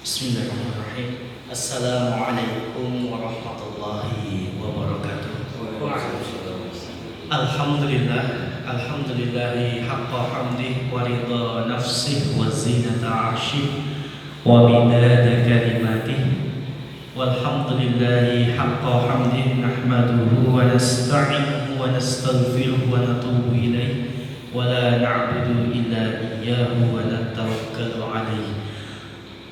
Bismillahirrahmanirrahim. Assalamualaikum warahmatullahi wabarakatuh. Alhamdulillah, alhamdulillahi haqqa hamdih wa ridha nafsih wa zinata arshih wa midada kalimatih. Walhamdulillahi haqqa hamdih nahmaduhu wa nasta'inuhu wa nastaghfiruhu wa natubu ilaih wa la na'budu illa iyyahu wa natawakkalu alaihi.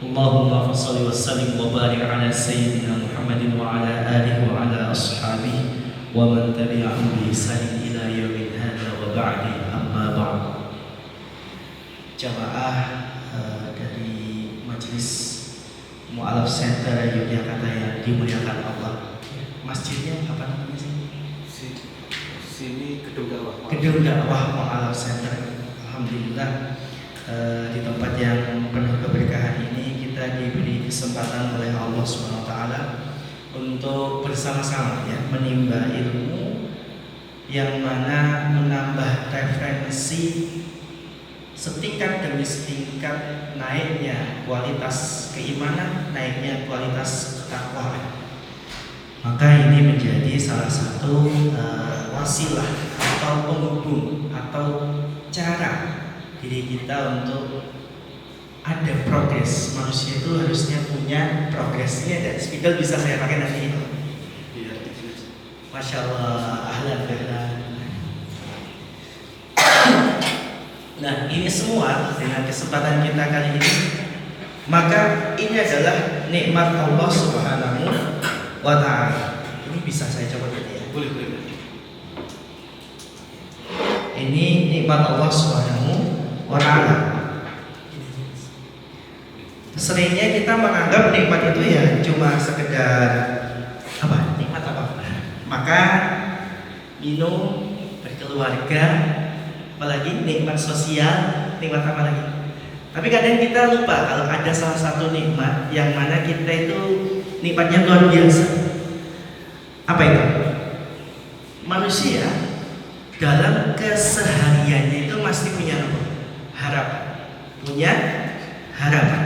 Allahumma salli wa sallim wa barik ala sayyidina Muhammadin wa ala alihi wa ala ashabihi wa man tabi'ahum bi ihsan ila yaumil hadza wa ba'di, amma ba'd. Jamaah dari Majelis Mu'alaf Center Yogyakarta yang dimuliakan Allah. Masjidnya apa namanya sih? Sini Gedung Dakwah. Gedung Dakwah Mu'alaf Center. Alhamdulillah, di tempat yang penuh keberkahan ini kita diberi kesempatan oleh Allah SWT untuk bersama-sama ya menimba ilmu yang mana menambah referensi setingkat demi setingkat naiknya kualitas keimanan, naiknya kualitas ketakwaan. Maka ini menjadi salah satu wasilah atau penghubung atau cara diri kita untuk ada progres. Manusia itu harusnya punya progres. Ini ada spidol bisa saya pakai nanti. Iya. Masya Allah, ahlan ahlan. Nah, ini semua dengan kesempatan kita kali ini, maka ini adalah nikmat Allah Subhanahu wa Ta'ala. Ini bisa saya coba tadi ya. Boleh. Ini nikmat Allah Subhanahu wa Ta'ala. Seringnya kita menganggap nikmat itu ya cuma sekedar apa? Nikmat apa? Makan, minum, berkeluarga, apalagi nikmat sosial, nikmat apa lagi? Tapi kadang kita lupa kalau ada salah satu nikmat yang mana kita itu nikmatnya luar biasa. Apa itu? Manusia dalam kesehariannya itu pasti punya apa? Harapan. Punya harapan.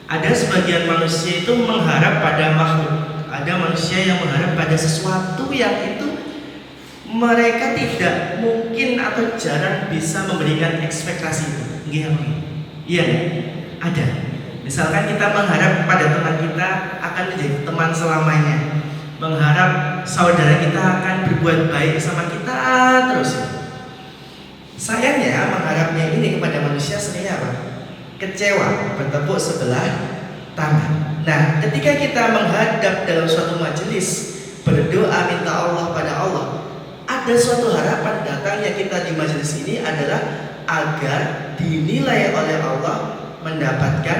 Ada sebagian manusia itu mengharap pada makhluk. Ada manusia yang mengharap pada sesuatu yang itu mereka tidak mungkin atau jarang bisa memberikan ekspektasi itu. Iya, ada. Misalkan kita mengharap pada teman kita akan menjadi teman selamanya, mengharap saudara kita akan berbuat baik sama kita terus. Sayangnya mengharapnya ini kepada manusia seringnya apa? Kecewa, bertepuk sebelah tangan. Nah, ketika kita menghadap dalam suatu majelis berdoa minta Allah pada Allah, ada suatu harapan datangnya kita di majelis ini adalah agar dinilai oleh Allah mendapatkan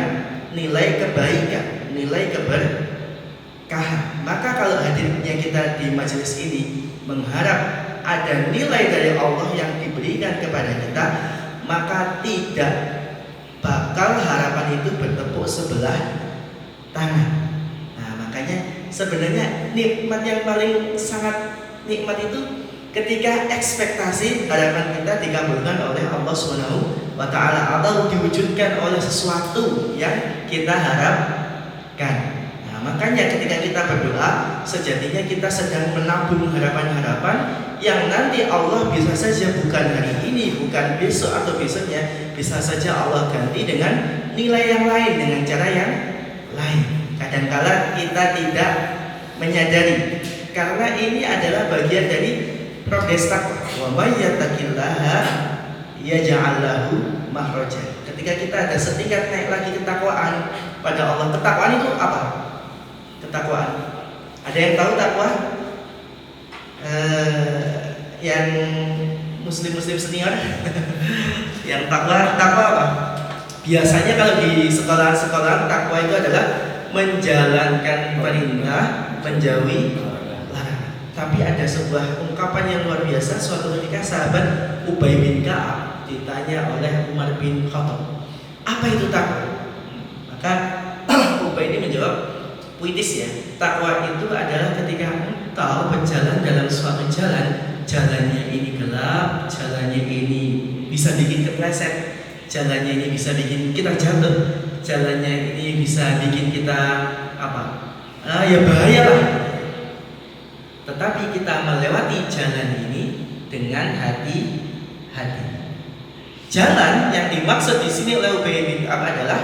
nilai kebaikan, nilai keberkahan. Maka kalau hadirnya kita di majelis ini mengharap ada nilai dari Allah yang diberikan kepada kita, maka tidak bakal harapan itu bertepuk sebelah tangan. Nah, makanya sebenarnya nikmat yang paling sangat nikmat itu ketika ekspektasi harapan kita dikabulkan oleh Allah Subhanahu wa Ta'ala atau diwujudkan oleh sesuatu yang kita harapkan. Nah, makanya ketika kita berdoa, sejatinya kita sedang menabung harapan-harapan yang nanti Allah bisa saja bukan hari ini, bukan besok atau besoknya, bisa saja Allah ganti dengan nilai yang lain, dengan cara yang lain. Kadangkala kita tidak menyadari, karena ini adalah bagian dari progres takwa. Wa may yattaqillaha yaj'al lahu makhraja. Ketika kita ada setingkat naik lagi ketakwaan pada Allah. Ketakwaan itu apa? Ketakwaan. Ada yang tahu takwa? Yang muslim senior yang takwa apa? Biasanya kalau di sekolah takwa itu adalah menjalankan perintah, menjauhi larangan. Tapi ada sebuah ungkapan yang luar biasa. Suatu ketika sahabat Ubay bin Ka'ab ditanya oleh Umar bin Khattab, apa itu takwa? Maka Ubay ini menjawab puitis ya. Takwa itu adalah ketika engkau berjalan dalam suatu jalan, jalannya ini gelap, jalannya ini bisa bikin kepleset, jalannya ini bisa bikin kita jatuh, jalannya ini bisa bikin kita apa? Ya bahaya lah. Tetapi kita melewati jalan ini dengan hati-hati. Jalan yang dimaksud di sini oleh Ubay bin Ka'ab adalah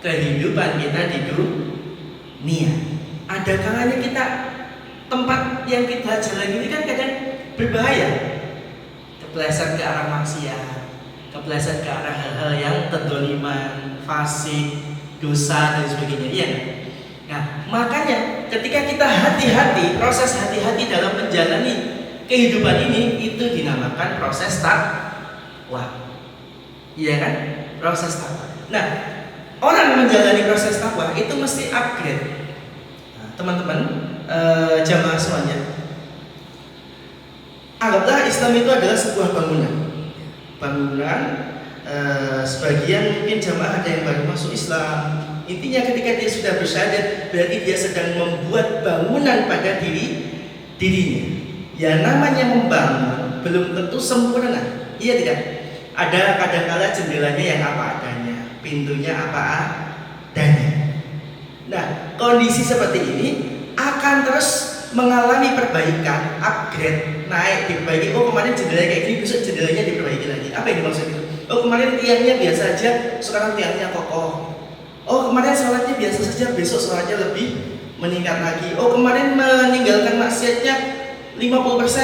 kehidupan kita di dunia. Ada kalanya kita tempat yang kita jalan ini kan kadang berbahaya. Kepleset ke arah maksiat, kepleset ke arah hal-hal yang terdoliman, fasik, dosa dan sebagainya. Iya. Nah, makanya ketika kita hati-hati, proses hati-hati dalam menjalani kehidupan ini itu dinamakan proses takwa. Iya kan? Proses takwa. Nah, orang menjalani proses takwa itu mesti upgrade. Nah, teman-teman, jamaah semuanya, anggaplah Islam itu adalah sebuah bangunan. Sebagian mungkin jamaah ada yang baru masuk Islam. Intinya ketika dia sudah bersyahadat, berarti dia sedang membuat bangunan pada dirinya. Ya namanya membangun belum tentu sempurna. Iya tidak? Ada kadang-kala jendelanya yang apa adanya, pintunya apa adanya. Nah, kondisi seperti ini akan terus mengalami perbaikan, upgrade, naik, diperbaiki. Oh kemarin jendelanya kayak gini, besok jendelanya diperbaiki lagi. Apa yang dimaksud itu? Oh kemarin tiangnya biasa aja, sekarang tiangnya kokoh. Oh kemarin sholatnya biasa saja, besok sholatnya lebih meningkat lagi. Oh kemarin meninggalkan maksiatnya 50%,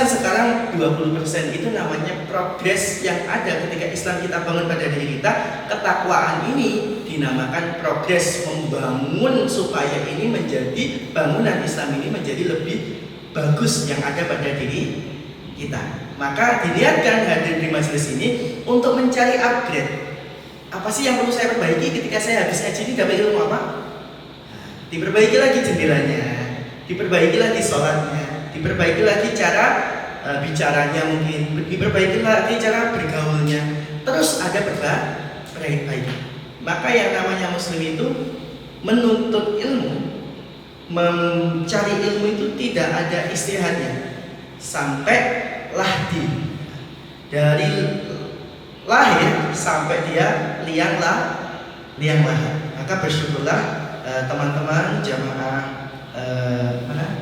sekarang 20%. Itu namanya progres yang ada ketika Islam kita bangun pada diri kita. Ketakwaan ini dinamakan progres, membangun supaya ini menjadi bangunan Islam ini menjadi lebih bagus yang ada pada diri kita. Maka dilihatkan hadir di majelis ini untuk mencari upgrade. Apa sih yang perlu saya perbaiki ketika saya habis ngaji ini dapat ilmu apa? Diperbaiki lagi jendelanya, diperbaiki lagi sholatnya, diperbaiki lagi cara bicaranya mungkin, diperbaiki lagi cara bergaulnya. Terus ada perbaikan. Maka yang namanya muslim itu menuntut ilmu, mencari ilmu itu tidak ada istirahatnya sampai lahdi. Dari lahir sampai dia liang lahat. Maka bersyukurlah teman-teman jamaah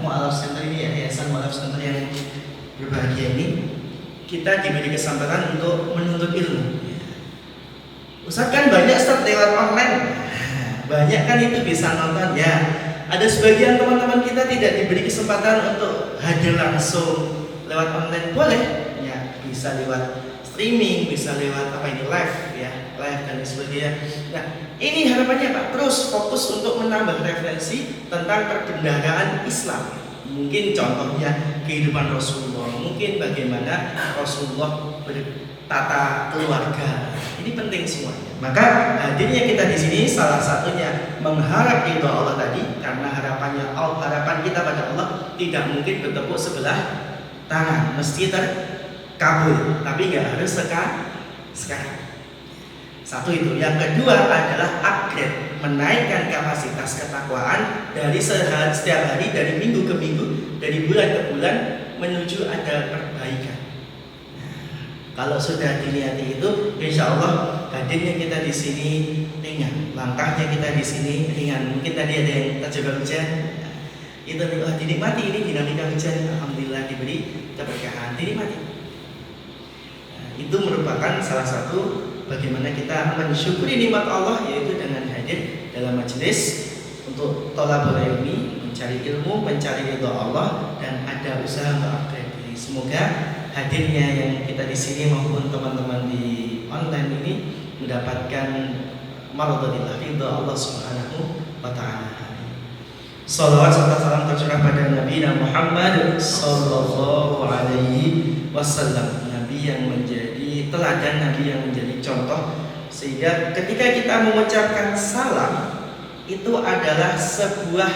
Mu'alaf Center ini, Yayasan Mu'alaf Center yang berbahagia ini, kita diberi kesempatan untuk menuntut ilmu. Ustaz kan banyak Ustaz lewat online, banyak kan itu bisa nonton ya. Ada sebagian teman-teman kita tidak diberi kesempatan untuk hadir langsung lewat online, boleh ya, bisa lewat streaming, bisa lewat live ya, live dan sebagainya. Nah, ini harapannya Pak, terus fokus untuk menambah referensi tentang perbendaharaan Islam. Mungkin contohnya kehidupan Rasulullah, mungkin bagaimana Rasulullah bertata keluarga. Ini penting semuanya. Maka hadirnya kita di sini salah satunya mengharap ridho Allah tadi, karena harapan kita pada Allah tidak mungkin bertepuk sebelah tangan, mesti kabul, tapi nggak harus sekarang. Satu itu. Yang kedua adalah upgrade, menaikkan kapasitas ketakwaan dari setiap hari, dari minggu ke minggu, dari bulan ke bulan, menuju ada perbaikan. Kalau sudah diniati itu, insya Allah hadirnya kita di sini ringan, langkahnya kita di sini ringan. Mungkin tadi ada yang terjebak hujan, itu dinikmati, ini dinamika hujan, alhamdulillah diberi keberkahan, dinikmati. Itu merupakan salah satu bagaimana kita mensyukuri nikmat Allah, yaitu dengan hadir dalam majelis untuk thalabul ilmi, mencari ilmu, mencari ridha Allah, dan ada usaha untuk upgrade diri. Semoga hadirnya yang kita di sini maupun teman-teman di online ini mendapatkan maradhatillah, ridha Allah Subhanahu wa taala. Salawat serta salam tercurah pada Nabi Muhammad sallallahu alaihi wasallam, Nabi yang menjadi teladan, Nabi yang menjadi contoh, sehingga ketika kita mengucapkan salam itu adalah sebuah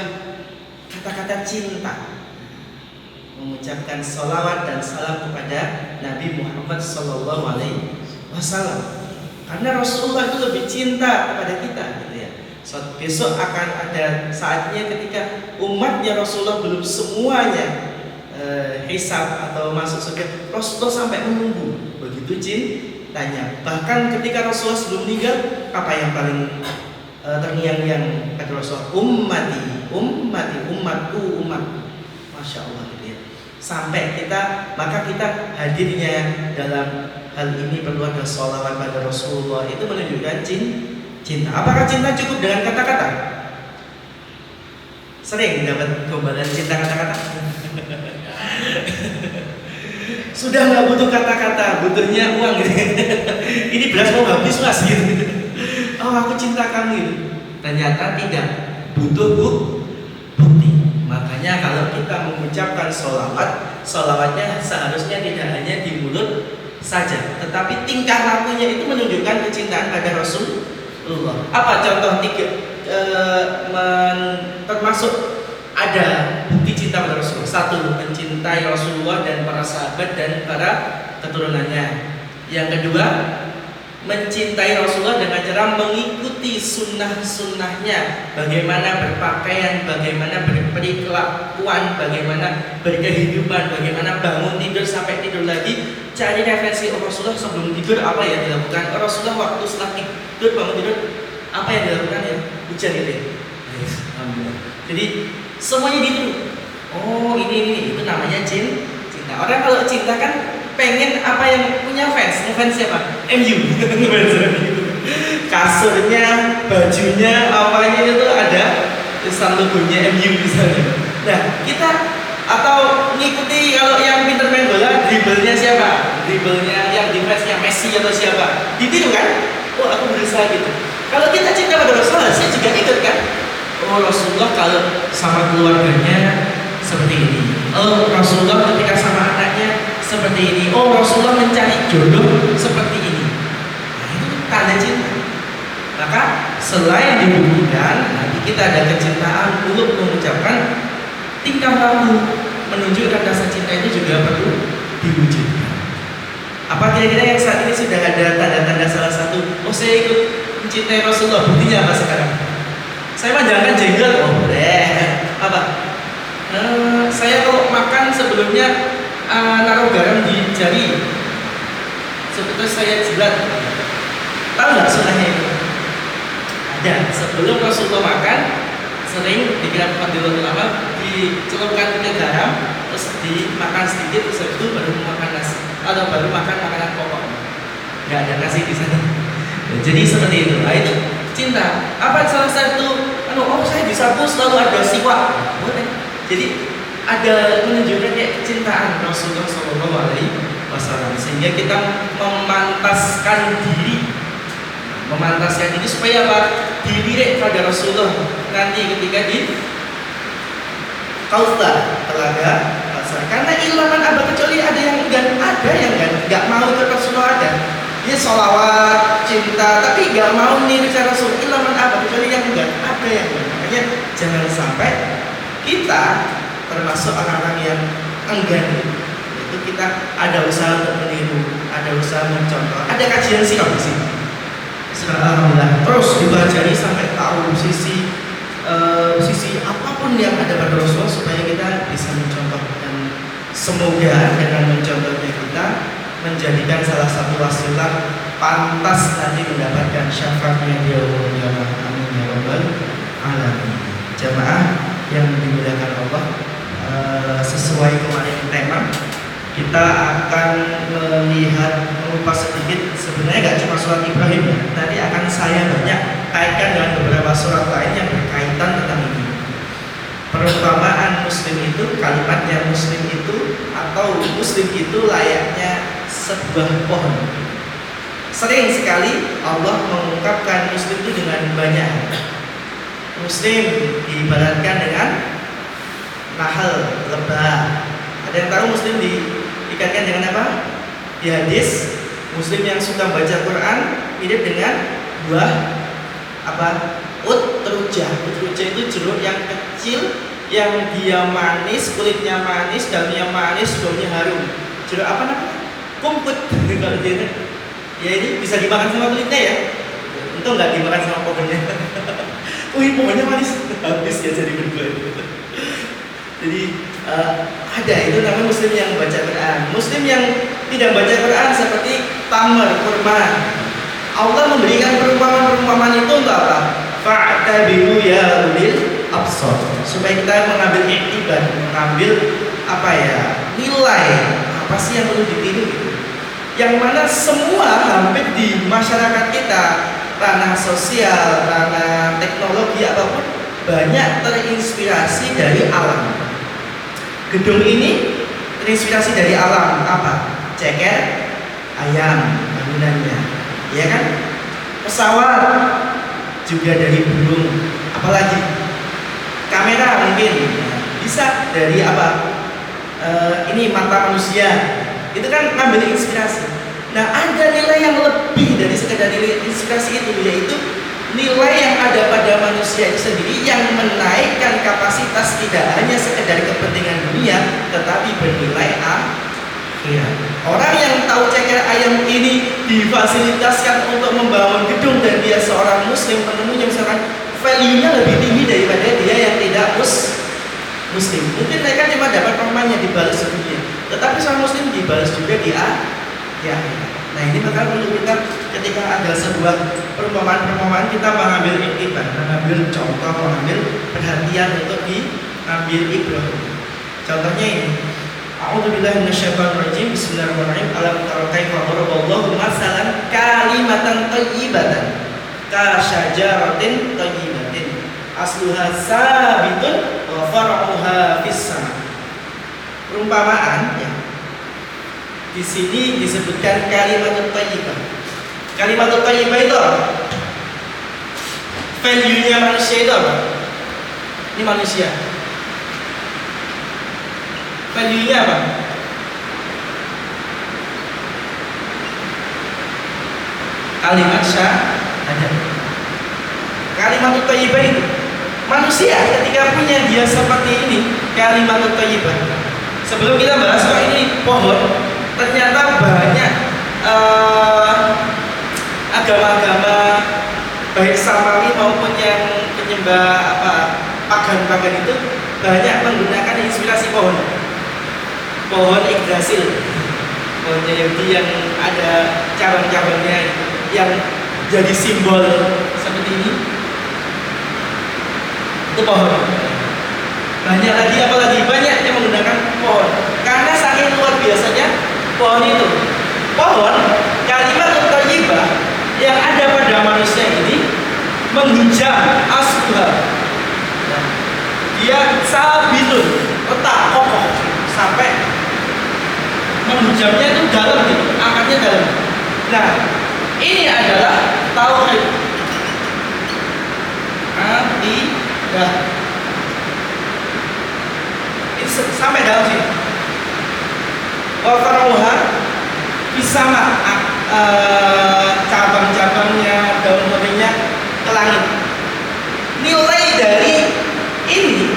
kata-kata cinta. Mengucapkan salawat dan salam kepada Nabi Muhammad sallallahu alaihi wasallam, karena Rasulullah itu lebih cinta kepada kita, gitu ya. Besok akan ada saatnya ketika umatnya Rasulullah belum semuanya hisab atau masuk surga, Rasulullah sampai menunggu, begitu cintanya. Bahkan ketika Rasulullah sebelum meninggal, apa yang paling terngiang-ngiang kata Rasul, ummati, ummati, umatku, umatku. Masya Allah gitu ya. Sampai maka kita hadirnya dalam hal ini perlu ada sholawat pada Rasulullah, itu menunjukkan cinta. Apakah cinta cukup dengan kata-kata? Sering dapat gombalan cinta kata-kata. Sudah nggak butuh kata-kata, butuhnya uang gitu. Ini beras mau habis mas gitu. Oh aku cinta kamu gitu. Ternyata tidak, butuh bukti. Makanya kalau kita mengucapkan sholawatnya seharusnya tidak hanya di mulut saja, tetapi tingkah lakunya itu menunjukkan kecintaan pada Rasulullah. Apa contoh termasuk ada bukti cinta pada Rasulullah? Satu, mencintai Rasulullah dan para sahabat dan para keturunannya. Yang kedua, mencintai Rasulullah dengan cara mengikuti sunnah-sunnahnya, bagaimana berpakaian, bagaimana berperilakuan, bagaimana berkehidupan, bagaimana bangun tidur sampai tidur lagi. Cari referensi Rasulullah sebelum tidur, apa yang dilakukan Rasulullah waktu setelah tidur, bangun tidur, apa yang dilakukan ya? Hujan gitu ya. Jadi semuanya ditiru. Oh ini itu namanya cinta. Orang kalau cinta kan pengen apa yang punya fans siapa? MU. Kasurnya, bajunya, apanya itu ada tulisan logonya MU misalnya. Nah kita atau ngikuti kalau yang pinter main bola, dribblenya siapa? Dribblenya yang defense-nya Messi atau siapa? Ditiru kan? Oh aku berusaha gitu. Kalau kita cinta pada Rasulullah, saya juga ikut kan? Oh Rasulullah kalau sama keluarganya seperti ini. Oh Rasulullah ketika sama anaknya seperti ini. Oh Rasulullah mencari jodoh seperti ini. Nah itu tanda cinta. Maka selain dibuktikan, nanti kita ada kecintaan untuk mengucapkan tingkah laku menunjukkan rasa cinta itu juga perlu diwujudkan. Apa kira-kira yang saat ini sudah ada tanda-tanda salah satu? Oh saya ikut mencintai Rasulullah. Buktinya apa sekarang? Saya mah jangan jengkel. Oh boleh. Apa? Saya kalau makan sebelumnya naruh garam di jari. Sebetulnya saya jilat. Tahu nggak sunnahnya itu? Ada. Sebelum Rasulullah makan, sering dikira Fadilatul Amal dicelupkan ke garam, terus dimakan sedikit, terus itu baru makan nasi atau baru makan makanan pokok. Nggak ada nasi di sana. Jadi seperti itu. Nah itu cinta. Apa salah satu? Oh saya di saku selalu ada siwak. Boleh. Jadi ada menunjukkan kayak kecintaan Rasulullah SAW, sehingga kita memantaskan diri supaya apa? Dilirik pada Rasulullah nanti ketika di Kautsar telaga Kautsar. Karena ilaman abad kecuali ada yang nggak mau ikut Rasulullah ada. Dia sholawat, cinta, tapi nggak mau niru cara Rasul. Ilaman abad kecuali yang enggak ada yang enggak. Makanya jangan sampai kita termasuk orang-orang yang enggan. Itu kita ada usaha untuk meniru, ada usaha mencontoh. Ada kajian sikap di sini. Alhamdulillah. Terus dipelajari sampai tahu sisi apapun yang ada pada Rasulullah supaya kita bisa mencontoh, dan semoga dengan mencontohnya kita menjadikan salah satu wasilah pantas nanti mendapatkan syafaatnya di Allah. Amin ya rabbal alamin. Jamaah yang dimuliakan Allah, sesuai kemarin tema kita akan melihat mengupas sedikit. Sebenarnya nggak cuma surat Ibrahim ya, nanti akan saya banyak kaitkan dengan beberapa surat lain yang berkaitan tentang ini. Perumpamaan muslim itu, kalimatnya muslim itu atau muslim itu layaknya sebuah pohon. Sering sekali Allah mengungkapkan muslim itu dengan banyak. Muslim diibaratkan dengan nahal, lebah. Ada yang tahu muslim dikaitkan dengan apa? Di hadis, muslim yang suka baca Quran mirip dengan buah apa? Utrujah. Utrujah itu jeruk yang kecil, yang dia manis, kulitnya manis, dalamnya manis, baunya harum. Jeruk apa namanya? Kumput. Kalau dia, ya ini bisa dimakan sama kulitnya ya. Untung nggak dimakan sama pohonnya. Wih, pohonnya manis. Habis ya jadi berdua itu. Jadi ada itu namanya muslim yang baca Quran. Muslim yang tidak baca Quran seperti tamar, kurma. Allah memberikan perumpamaan itu untuk apa? fa'tabiru ya ulil absar, supaya kita mengambil iktibar, mengambil nilai apa sih yang perlu ditiru gitu. Yang mana semua hampir di masyarakat kita, ranah sosial, ranah teknologi apapun, banyak terinspirasi dari alam. Gedung ini terinspirasi dari alam apa? Ceker ayam bangunannya, ya kan? Pesawat juga dari burung, apalagi kamera mungkin bisa dari apa? Ini mata manusia, itu kan ngambil inspirasi. Nah, ada nilai yang lebih dari sekedar nilai inspirasi itu, yaitu nilai yang ada pada manusia itu sendiri yang menaikkan kapasitas tidak hanya sekedar kepentingan dunia, tetapi bernilai akhirat. Orang yang tahu ceker ayam ini difasilitaskan untuk membangun gedung dan dia seorang muslim, penemunya misalkan value-nya lebih tinggi daripada dia yang tidak muslim. Mungkin mereka cuma dapat pamannya dibalas di dunia, tetapi seorang muslim dibalas juga di akhirat. Nah, ini bakal perlu kita ketika ada sebuah perumpamaan kita mengambil iktibar, mengambil contoh, mengambil perhatian untuk diambil ibrah. Contohnya ini, A'udzubillahi minasyaitonirrajim. Bismillahirrahmanirrahim. Alam tara kaifa daraballahu masalan kalimatan thayyibatan ka syajaratin thayyibatin asluha sabitun wa far'uha fis sama. Perumpamaan ya. Di sini disebutkan kalimat thayyibah. Kalimat thayyibah itu apa? Value-nya manusia itu apa? Ini manusia. Value-nya apa? Kalimat syahadat. Kalimat thayyibah itu manusia ketika punya dia seperti ini, kalimat thayyibah. Sebelum kita bahas soal ini pohon, ternyata banyak agama-agama baik Samawi maupun yang penyembah pagan-pagan itu banyak menggunakan inspirasi pohon Yggdrasil, pohonnya Yahudi yang ada cabang-cabangnya yang jadi simbol seperti ini, itu pohon. Banyak lagi, apalagi banyak yang menggunakan pohon karena saking luar biasanya pohon itu. Pohon, kalimat thayyibah yang ada pada manusia ini menghujam asbah. Dia sabitun, letak kokoh sampai menghujamnya itu dalam gitu, akarnya dalam. Nah, ini adalah tauhid. Akidah. Ini sampai dalam sini. Wa far'uha bisama, cabang-cabangnya, daun-daunnya ke langit. Nilai dari ini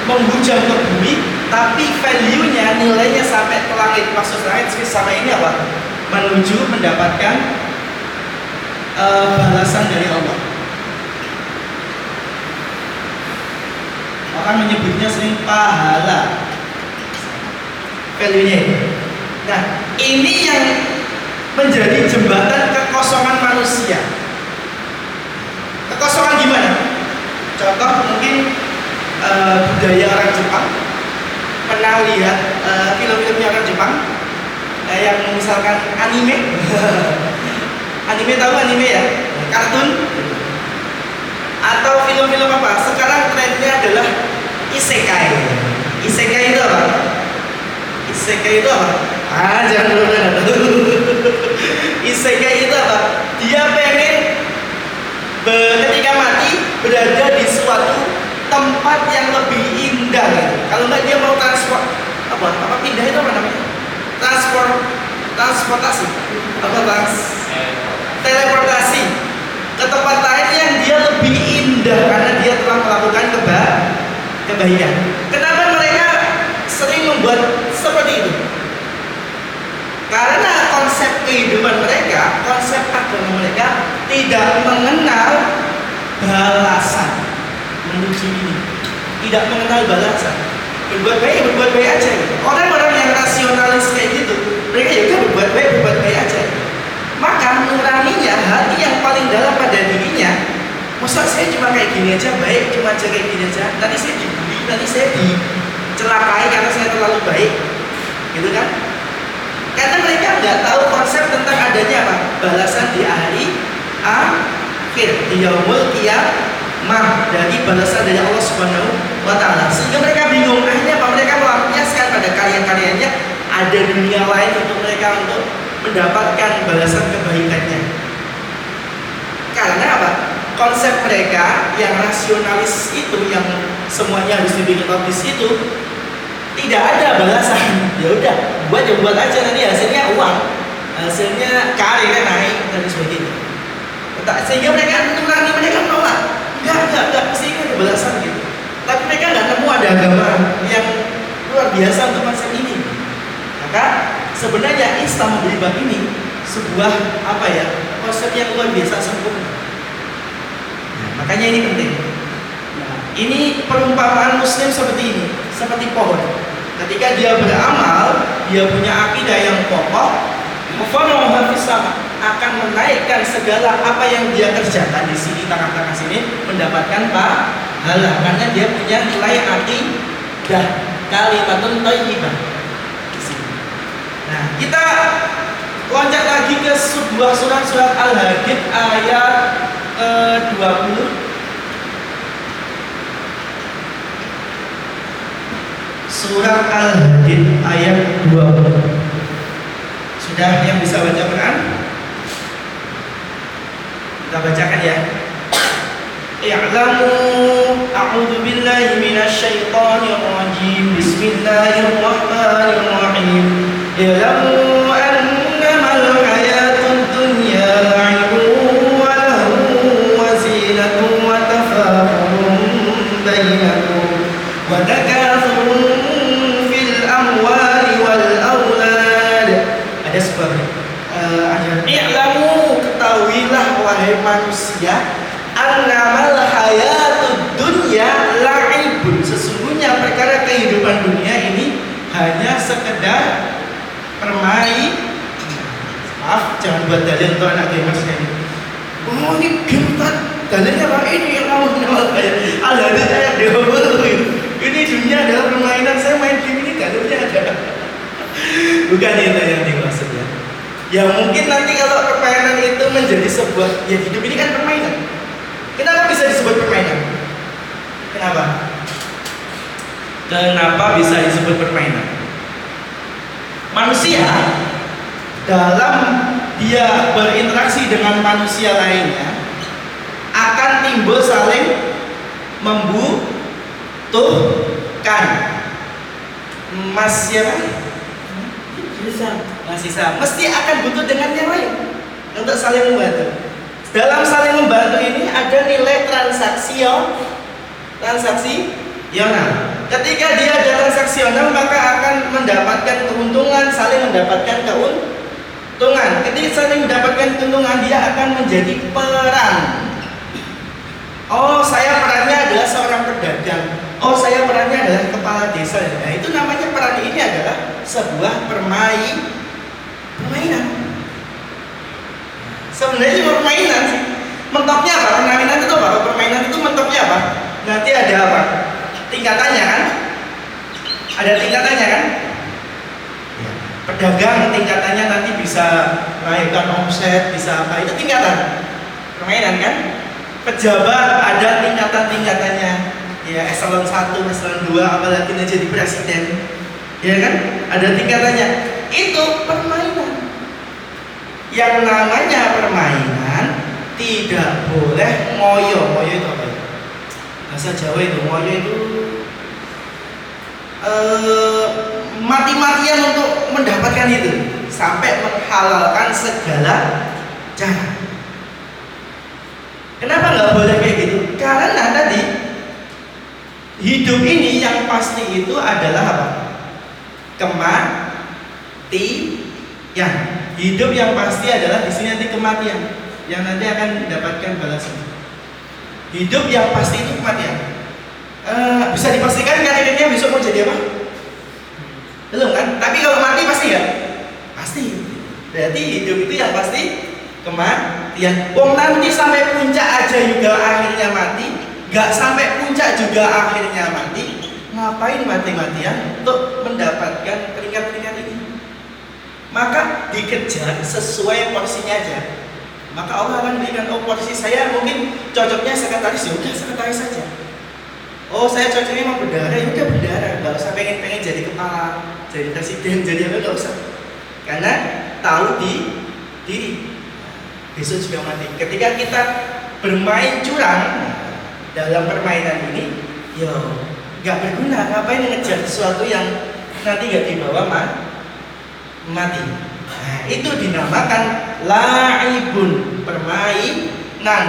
menghujam ke bumi, tapi value-nya, nilainya sampai ke langit. Maksud langit sampai ini apa? Menuju mendapatkan balasan dari Allah. Orang menyebutnya sering pahala. Value-nya. Nah, ini yang menjadi jembatan kekosongan manusia. Kekosongan gimana? Contoh mungkin budaya orang Jepang. Pernah lihat film-filmnya orang Jepang yang misalkan anime. Anime, tahu anime ya? Kartun. Atau film-film apa? Sekarang trennya adalah isekai. Isekai itu apa? Isekai itu apa? Jangan dulu. Isekai itu apa? Dia pengen ketika mati berada di suatu tempat yang lebih indah gitu. Kalau enggak dia mau pindah itu apa namanya? Transportasi. Teleportasi ke tempat lain yang dia lebih indah karena dia telah melakukan kebaikan. Kenapa mereka sering membuat seperti itu? Karena konsep kehidupan mereka, konsep agama mereka tidak mengenal balasan menuju ini. Tidak mengenal balasan. Berbuat baik aja. Orang-orang yang rasionalis kayak gitu, mereka juga berbuat baik aja. Maka nuraninya, hati yang paling dalam pada dirinya Masa saya cuma kayak gini aja baik, cuma aja kayak gini aja, nanti saya dibully, nanti saya dicelakai karena saya terlalu baik, gitu kan? Karena mereka nggak tahu konsep tentang adanya apa? Balasan di hari akhir, di yaumul qiyamah, dari balasan dari Allah Subhanahu wa Ta'ala. Sehingga mereka bingung, akhirnya apa? Mereka melampiaskan pada karya-karyanya ada dunia lain untuk mereka untuk mendapatkan balasan kebaikannya. Karena apa? Konsep mereka yang rasionalis itu, yang semuanya harus dibikin logis itu, tidak ada balasan. Ya udah, buat aja, nanti hasilnya uang, hasilnya karir naik dan sebagainya. Sehingga mereka nurani, mereka menolak. Enggak, pasti ada balasan gitu. Tapi mereka nggak nemu ada agama yang luar biasa untuk konsep ini. Maka sebenarnya Islam memberi bab ini sebuah apa ya, konsep yang luar biasa sempurna. Nah, makanya ini penting. Nah, ini perumpamaan Muslim seperti ini, seperti pohon. Ketika dia beramal, dia punya akidah yang kokoh, akan menaikkan segala apa yang dia kerjakan di sini, tengah-tengah sini, mendapatkan pahala karena dia punya nilai akidah, kalimatun thayyibah. Nah, kita loncat lagi ke sebuah surat Al-Hadid ayat 20. Surat Al-Hadid ayat 20. Sudah yang bisa baca Quran? Kita bacakan ya. I'lamu a'udzu billahi minasy syaithanir rajim. Bismillahirrahmanirrahim. I'lamu annamal hayatud dunya la'ibun wa lahun wa zinatun wa tafakhurun bainakum wa takathurun fil amwali wal aulad. Ada sebuah i'lamu, ketahuilah wahai manusia, annamal hayatud dunya la'ibun, sesungguhnya perkara kehidupan dunia ini hanya sekedar permainan. Maaf, jangan buat dalil untuk anak gamers ini. Oh, ini game dalilnya apa? Ini yang kamu kayak Al-Hadid ayat 20. Ini dunia adalah permainan, saya main game ini dalilnya ada. Bukan itu yang dimaksud ya. Ya mungkin nanti kalau permainan itu menjadi sebuah, ya hidup ini kan permainan. Kenapa bisa disebut permainan? Kenapa bisa disebut permainan? Manusia dalam dia berinteraksi dengan manusia lainnya akan timbul saling membutuhkan. Mas siapa? Masih sama. Mesti akan butuh dengan yang lain untuk saling membantu. Dalam saling membantu ini ada nilai transaksional. Ketika dia ada transaksional, maka akan mendapatkan keuntungan, saling mendapatkan keuntungan. Ketika saling mendapatkan keuntungan, dia akan menjadi peran. Oh, saya perannya adalah seorang pedagang. Oh, saya perannya adalah kepala desa. Nah, itu namanya peran ini adalah sebuah permainan. Sebenarnya permainan sih. Mentoknya apa? Permainan itu apa? Permainan itu mentoknya apa? Nanti ada apa? Tingkatannya kan? Ada tingkatannya kan? Ya. Pedagang tingkatannya nanti bisa naikkan omset, bisa apa? Itu tingkatan permainan kan? Pejabat ada tingkatan-tingkatannya. Ya, eselon 1, eselon 2, apalagi jadi presiden. Ya kan? Ada tingkatannya. Itu permainan. Yang namanya permainan tidak boleh ngoyo. Ngoyo itu apa? Bahasa Jawa itu ngoyo itu mati-matian untuk mendapatkan itu, sampai menghalalkan segala cara. Kenapa nggak boleh kayak gitu? Karena tadi hidup ini yang pasti itu adalah apa? Kematian. Hidup yang pasti adalah di sini nanti kematian, yang nanti akan mendapatkan balasan. Hidup yang pasti itu kematian. Bisa dipastikan kandidatnya besok mau jadi apa? Belum kan? Tapi kalau mati pasti ya? Pasti. Berarti hidup itu yang pasti kematian. Ya, wong nanti sampai puncak aja juga akhirnya mati, nggak sampai puncak juga akhirnya mati. Ngapain mati-matian untuk mendapatkan peringkat-peringkat ini? Maka dikejar sesuai porsinya aja. Maka Allah akan berikan, oh porsi saya mungkin cocoknya sekretaris, ya udah sekretaris saja. Oh saya cocoknya mau bendahara, ya udah bendahara, nggak usah pengen jadi kepala, jadi presiden, jadi apa, nggak usah. Karena tahu di diri besok juga mati. Ketika kita bermain curang dalam permainan ini, yo nggak berguna. Ngapain ngejar sesuatu yang nanti nggak dibawa mati. Nah, itu dinamakan la'ibun, permainan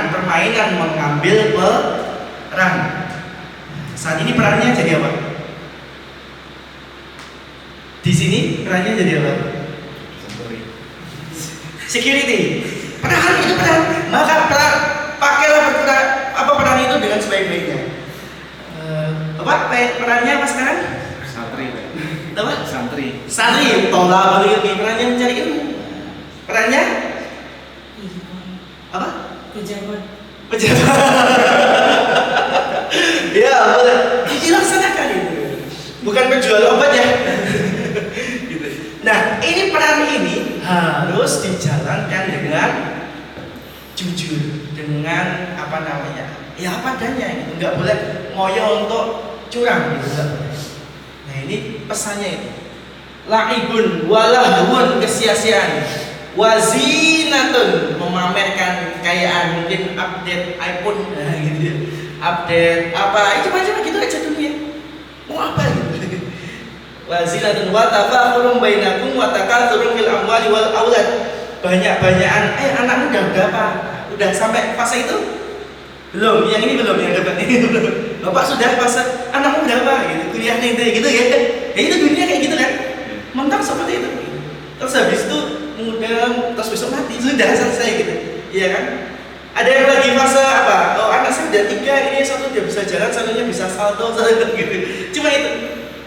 mengambil peran. Saat ini perannya jadi apa? Di sini perannya jadi apa? Security. Peran itu peran. Maka pakailah peran itu dengan sebaik-baiknya. Perannya apa sekarang? Santri, Pak. Apa? Santri. Tolak balik perannya mencari ilmu. Perannya? Apa? Pejabat. Ya boleh. Dilaksanakan itu. Bukan penjual obat ya. Gitu. Nah, ini peran ini harus dijalankan dengan jujur, dengan apa namanya? Ya apa adanya gitu. Enggak boleh ngoyo untuk curang gitu, enggak boleh. Nah, ini pesannya itu. La'ibun walahun, kesia-siaan. Wazinatun, memamerkan kekayaan, mungkin update iPhone gitu ya. Update apa, itu macam gitu aja dunia. Mau apa gitu. Wazinatun wa tafakhurun bainakum wa takatsurun fil amwali wal aulad. Banyak-banyakan, anakmu udah berapa? Udah sampai fase itu? Belum, yang ini belum, yang depan ini belum. Bapak sudah fase, anakmu berapa? Gitu, kuliahnya itu gitu ya. Ya itu dunia kayak gitu kan. Mentok seperti itu. Terus habis itu muda, terus besok mati, sudah selesai gitu. Iya kan? Ada yang lagi fase apa? Oh anak saya udah 3, ini satu dia bisa jalan, satunya bisa salto, gitu. Cuma itu.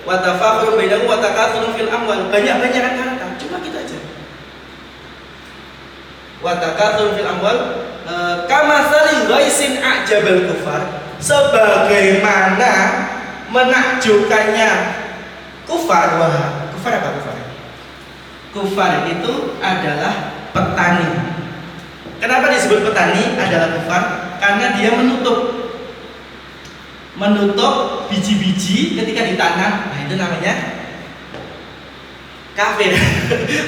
Wa tafakhurun bainakum wa takatsurun fil amwal. Banyak-banyakan harta, cuma gitu aja. Wa takatsurun fil amwal kamatsali ghaisin a'jabal kufar. Sebagaimana menakjubkannya kufar. Wah, kufar apa kufar? Kufar itu adalah petani. Kenapa disebut petani adalah kufar? Karena dia menutup biji-biji ketika ditanam. Nah, itu namanya kafir.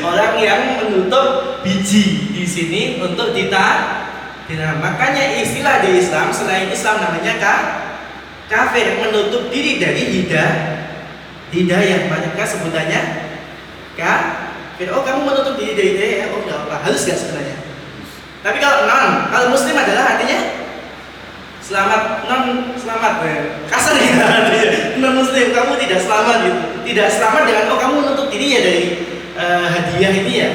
Orang yang menutup biji di sini untuk ditanam. Makanya istilah di Islam, selain Islam namanya kafir, menutup diri dari hidayah. Maka sebutannya kafir. Oh kamu menutup diri dari hidayah, oh enggak apa, halus gak sebenarnya? Tapi kalau muslim adalah artinya selamat, kasar ya artinya. Non muslim, kamu tidak selamat gitu. Tidak selamat dengan kamu menutup diri ya dari hadiah ini ya.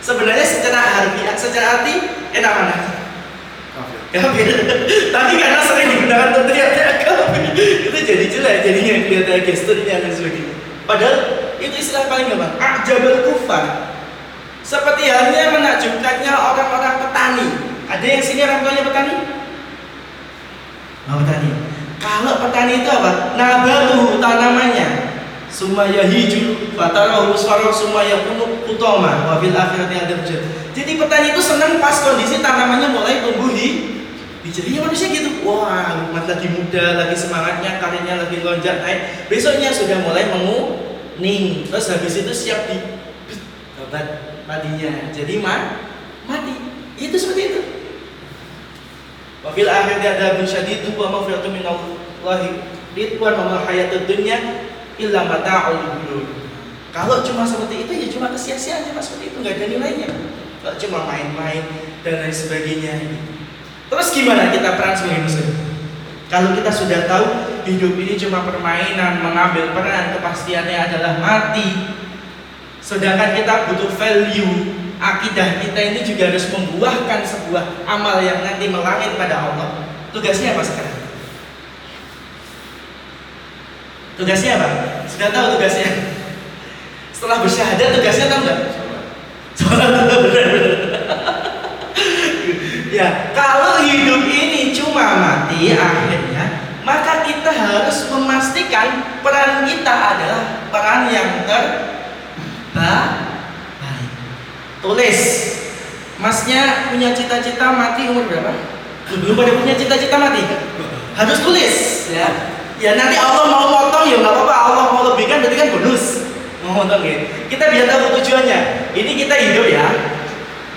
Sebenarnya secara harfiah, secara arti enak mana? Kafir. Tapi karena sering digunakan untuk teriak-teriak kafir, itu jadi jelek, jadinya kelihatan gesturnya dan sebagainya. Padahal itu istilah paling gampang. A'jabal kufar. Seperti halnya menakjubkannya orang-orang petani. Ada yang sini orang tuanya petani? Petani. Kalau petani itu apa? Nabatuhu, tanamannya. Sumaya hiju, fatarahu musfarun, sumaya kunuk utama, wabil akhirati adabjad. Jadi petani itu senang pas kondisi tanamannya mulai tumbuh jadinya manusia gitu. Wah, lagi muda, lagi semangatnya, karirnya lagi lonjak naik. Besoknya sudah mulai menguning. Terus habis itu siap di obat matinya. Jadi mati. Itu seperti itu. Wabil akhirati adabun syadid wa maghfiratun minallahi ridwan wa mal hayatud dunya illa mata'ul ghurur. Kalau cuma seperti itu ya cuma kesia-siaan cuma seperti itu, nggak ada nilainya. Kalau cuma main-main dan lain sebagainya. Terus gimana kita peran sebagai muslim? Kalau kita sudah tahu hidup ini cuma permainan, mengambil peran, kepastiannya adalah mati. Sedangkan kita butuh value, akidah kita ini juga harus membuahkan sebuah amal yang nanti melangit pada Allah. Tugasnya apa sekarang? Tugasnya apa? Sudah tahu tugasnya? Setelah bersyahadat tugasnya tahu nggak? Sholat. Benar. Ya, kalau hidup ini cuma mati akhirnya, maka kita harus memastikan peran kita adalah peran yang terbaik. Tulis, masnya punya cita-cita mati umur berapa? Belum pada punya cita-cita mati? Harus tulis ya. Ya nanti Allah mau potong ya nggak apa-apa, Allah mau lebihkan berarti kan bonus. Mau potong ya. Kita biar tahu tujuannya. Ini kita hidup ya.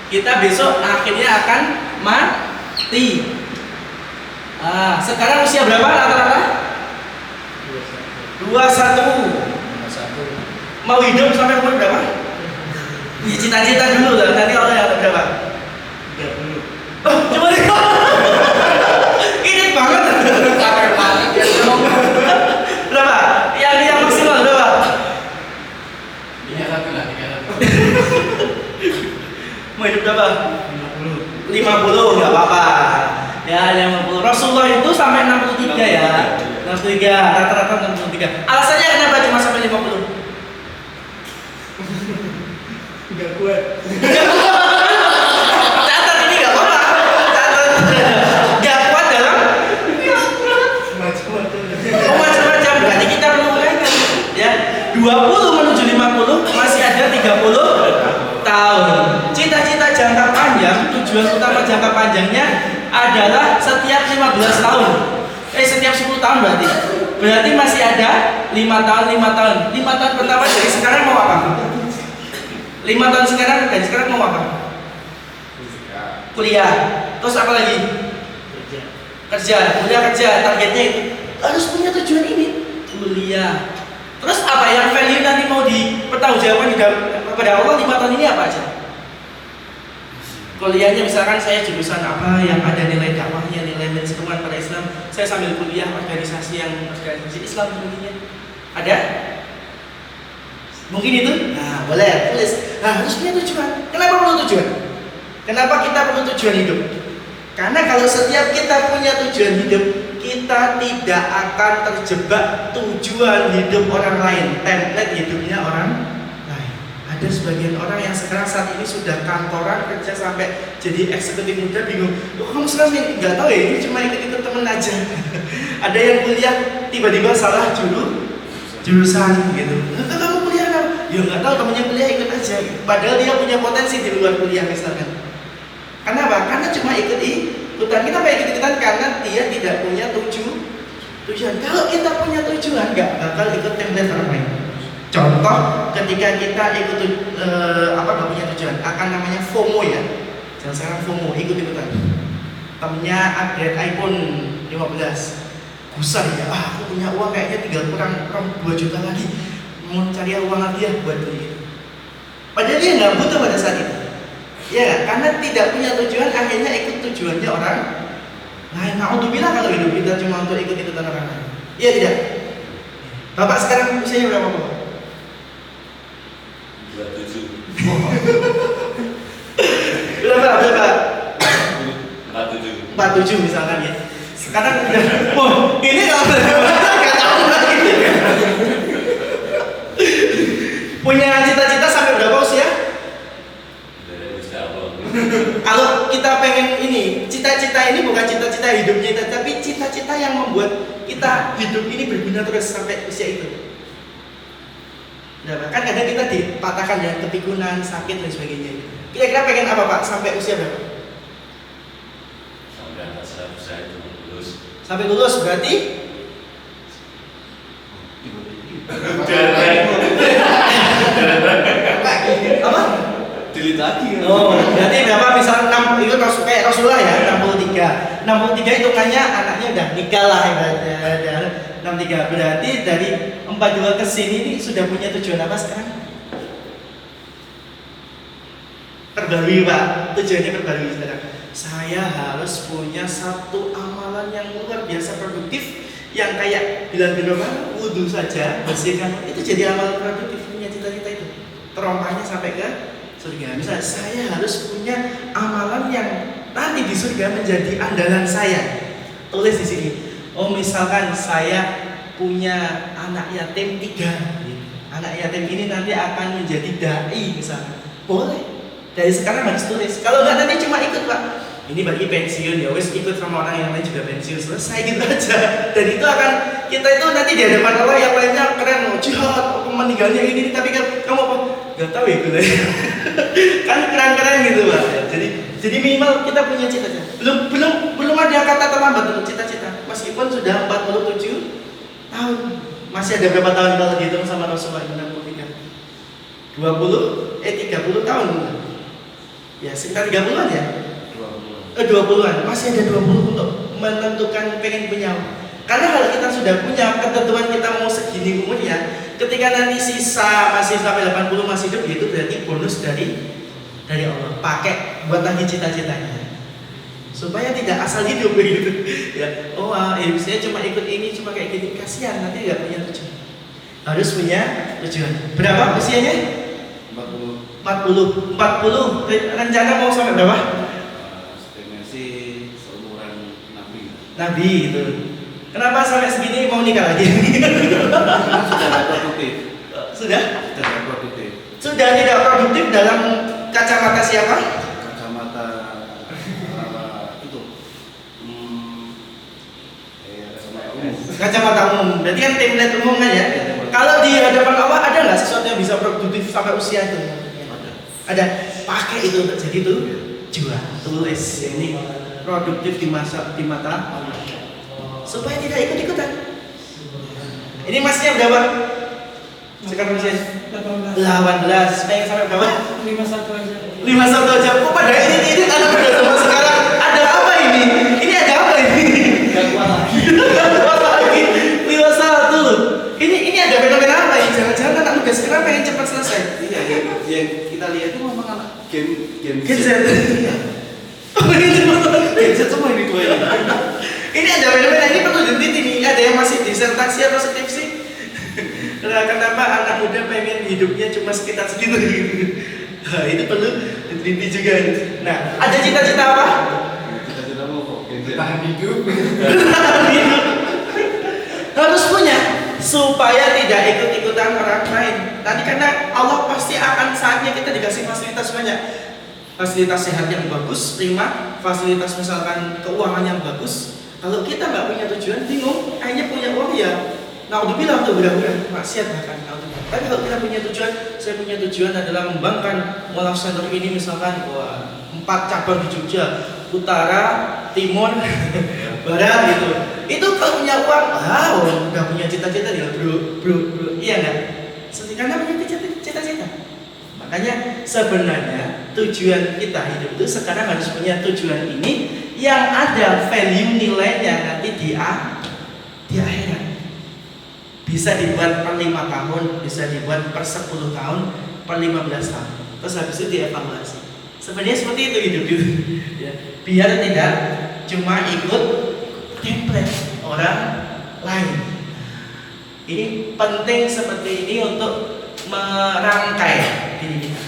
Kita besok akhirnya akan mati. Sekarang usia berapa rata-rata? 21. Mau hidup sampai umur berapa? Ya, cita-cita dulu lah, nanti Allah yang berapa? 30. Oh, cuma itu. Ini banget. Berapa? Yang maksimal berapa? 31 lah, 31. Mau hidup berapa? 50 nggak apa-apa. Ya 50. Rasulullah itu sampai 63 ya. 63, rata-rata 63. Alasannya kenapa cuma sampai 50? Enggak kuat. Catat ini nggak apa-apa. Catat. Nggak kuat dalam macam-macam. Berarti kita perlu uraikan. Ya, 20 menuju 50 masih ada 30 tahun. Cita-cita jangka panjang, tujuan utama jangka panjangnya adalah setiap 15 tahun. Setiap 10 tahun berarti. Berarti masih ada 5 tahun, 5 tahun. 5 tahun pertama dari sekarang mau apa? 5 tahun sekarang dari sekarang mau apa? Kuliah. Terus apa lagi? Kerja. Kuliah kerja. Targetnya itu harus punya tujuan ini. Kuliah. Terus apa yang value nanti mau dipertanggungjawabkan kepada Allah 5 tahun ini apa aja? Kuliahnya misalkan saya jurusan apa yang ada nilai dakwahnya, nilai mensekuman pada Islam. Saya sambil kuliah organisasi Islam mungkin ada? Mungkin itu? Nah boleh tulis. Nah harus punya tujuan. Kenapa perlu tujuan? Kenapa kita perlu tujuan hidup? Karena kalau setiap kita punya tujuan hidup, kita tidak akan terjebak tujuan hidup orang lain, template hidupnya orang lain. Ada sebagian orang yang sekarang saat ini sudah kantoran kerja sampai jadi eksekutif muda bingung. Oh, kamu sekarang nggak tahu ya, ini cuma ikut-ikut temen aja. Ada yang kuliah tiba-tiba salah jurusan gitu. Kamu kuliah apa? Ya nggak tahu, temennya kuliah ikut aja. Padahal dia punya potensi di luar kuliah misalkan. Kenapa? Karena cuma ikutan. Kita ikut-ikutan karena dia tidak punya tujuan. Kalau kita punya tujuan, nggak bakal ikut template orang lain. Contoh, ketika kita nggak punya tujuan, akan namanya FOMO ya. Jangan sekarang FOMO, ikut-ikutan. Temennya upgrade iPhone 15. Gusar ya, aku punya uang kayaknya tinggal kurang 2 juta lagi. Mau cari uang lagi ya buat beli. Padahal dia nggak butuh pada saat itu. Ya, karena tidak punya tujuan, akhirnya ikut tujuannya orang lain. Naudzubillah kalau hidup kita cuma untuk ikut-ikutan orang lain. Iya tidak? Bapak sekarang usianya berapa Bapak? 27. Berapa? 47. 47 misalkan ya. Sekarang udah, ini kalau nggak tahu lagi. Punya cita-cita sampai berapa usia? Kalau kita pengen ini, cita-cita ini bukan cita-cita hidupnya kita, tapi cita-cita yang membuat kita hidup ini berguna terus sampai usia itu. Nah, kan kadang kita dipatahkan ya, kepikunan, sakit dan sebagainya. Kira-kira pengen apa Pak sampai usia berapa? Sampai anak saya itu lulus. Sampai lulus berarti? Apa? Delete lagi ya. Oh, berarti berapa misal 6 itu kayak Rasulullah ya, 63. 63 hitungannya anaknya udah nikah lah ibaratnya. 63 berarti dari 42 ke sini ini sudah punya tujuan apa sekarang? Perbarui Pak, tujuannya perbarui sekarang. Saya harus punya satu amalan yang luar biasa produktif yang kayak bilang wudhu saja bersihkan itu jadi amalan produktif, punya cita-cita itu. Terompahnya sampai ke surga. Misalnya saya harus punya amalan yang nanti di surga menjadi andalan saya. Tulis di sini. Oh misalkan saya punya anak yatim 3. Anak yatim ini nanti akan menjadi dai misalnya. Boleh. Dari sekarang harus tulis. Kalau nggak nanti cuma ikut Pak. ini bagi pensiun ya wes ikut sama orang yang lain juga pensiun, selesai gitu aja. Dan itu akan kita itu nanti di hadapan Allah yang lainnya keren loh, jihad meninggalnya ini, tapi kan kamu apa nggak tahu ya gitu kan keren-keren gitu Pak. Jadi minimal kita punya cita-cita. Belum ada kata terlambat untuk cita-cita. Meskipun sudah 47 tahun, masih ada berapa tahun kalau dihitung sama Rasulullah 63 30 tahun ya, sekitar 30-an ya, 20-an, masih ada 20 untuk menentukan pengen punya. Karena kalau kita sudah punya ketentuan kita mau segini umurnya, ketika nanti sisa masih sampai 80 masih hidup, itu berarti bonus dari Allah, pakai buat lagi cita-citanya supaya tidak asal hidup begitu ya. Oh saya cuma ikut ini, cuma kayak gini, kasihan nanti nggak punya tujuan. Harus punya tujuan. Berapa usianya? 40 rencana mau sampai berapa? Setengah sih seumuran Nabi gitu. Kenapa sampai segini mau nikah lagi? Sudah produktif. Sudah Produktif. Sudah tidak produktif dalam kacamata siapa? Kacamata itu. Kacamata umum. Berarti kan template umum kan ya? Kalau di hadapan Allah ada nggak sesuatu yang bisa produktif sampai usia itu? Ada. Pakai itu untuk jadi itu jual, tulis ini produktif di mata Allah. Supaya tidak ikut-ikutan. Ini masnya berapa? Sekarang usia 18. Pengen sampai berapa? 51 aja. 51 aja. Oh pada ini anak muda sama sekarang ada apa ini? Ini ada apa ini? Gak kuat lagi. Apa lagi? 51. Ini ada fenomena apa ini? Jangan-jangan anak muda sekarang pengen cepat selesai. Iya, yang kita lihat itu memang anak Gen Gen Z. Gen Z semua ini dua ini. Ini ada fenomena, ini perlu diteliti nih. Ada yang masih disertasi atau skripsi. Kenapa anak muda pengen hidupnya cuma sekitar segitu gitu. Nah, itu perlu diteliti juga. Nah, ada cita-cita apa? Cita-cita mau kok Gen Z. Tahan hidup. Harus punya supaya tidak ikut-ikutan orang lain. Tadi karena Allah pasti akan saatnya kita dikasih fasilitas banyak. Fasilitas sehat yang bagus, prima. Fasilitas misalkan keuangan yang bagus. Kalau kita nggak punya tujuan, bingung. Akhirnya punya uang ya, naudzubillah tuh mudah-mudahan maksiat bahkan. Tapi kalau kita punya tujuan, saya punya tujuan adalah mengembangkan Mualaf Center ini misalkan 4 cabang di Jogja, utara, timur, barat gitu. Itu kalau punya uang, wow, udah punya cita-cita ya bro, iya nggak? Karena punya cita-cita. Makanya sebenarnya tujuan kita hidup itu sekarang harus punya tujuan ini yang ada value nilainya nanti di akhirat. Bisa dibuat per 5 tahun, bisa dibuat per 10 tahun, per 15 tahun. Terus habis itu dievaluasi. Sebenarnya seperti itu hidup itu. Ya. Biar tidak cuma ikut template orang lain. Ini penting seperti ini untuk merangkai diri kita.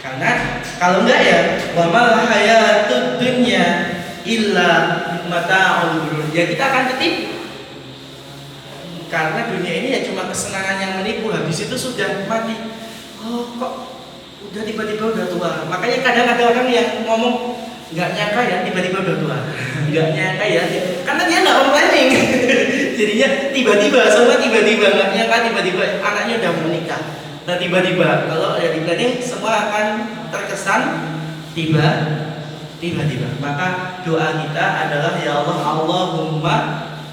Karena kalau enggak ya, wa mal hayatud dunya illa mata'ul ghurur. Ya kita akan ketipu. Karena dunia ini ya cuma kesenangan yang menipu, habis itu sudah mati. Oh kok udah tiba-tiba udah tua. Makanya kadang ada orang yang ngomong nggak nyangka ya tiba-tiba udah tua. Nggak nyangka ya, karena dia nggak planning. Jadinya tiba-tiba, semua tiba-tiba, nggak nyangka tiba-tiba anaknya udah menikah. Nah tiba-tiba, kalau ya di planning semua akan terkesan tiba-tiba. Maka doa kita adalah ya Allah, Allahumma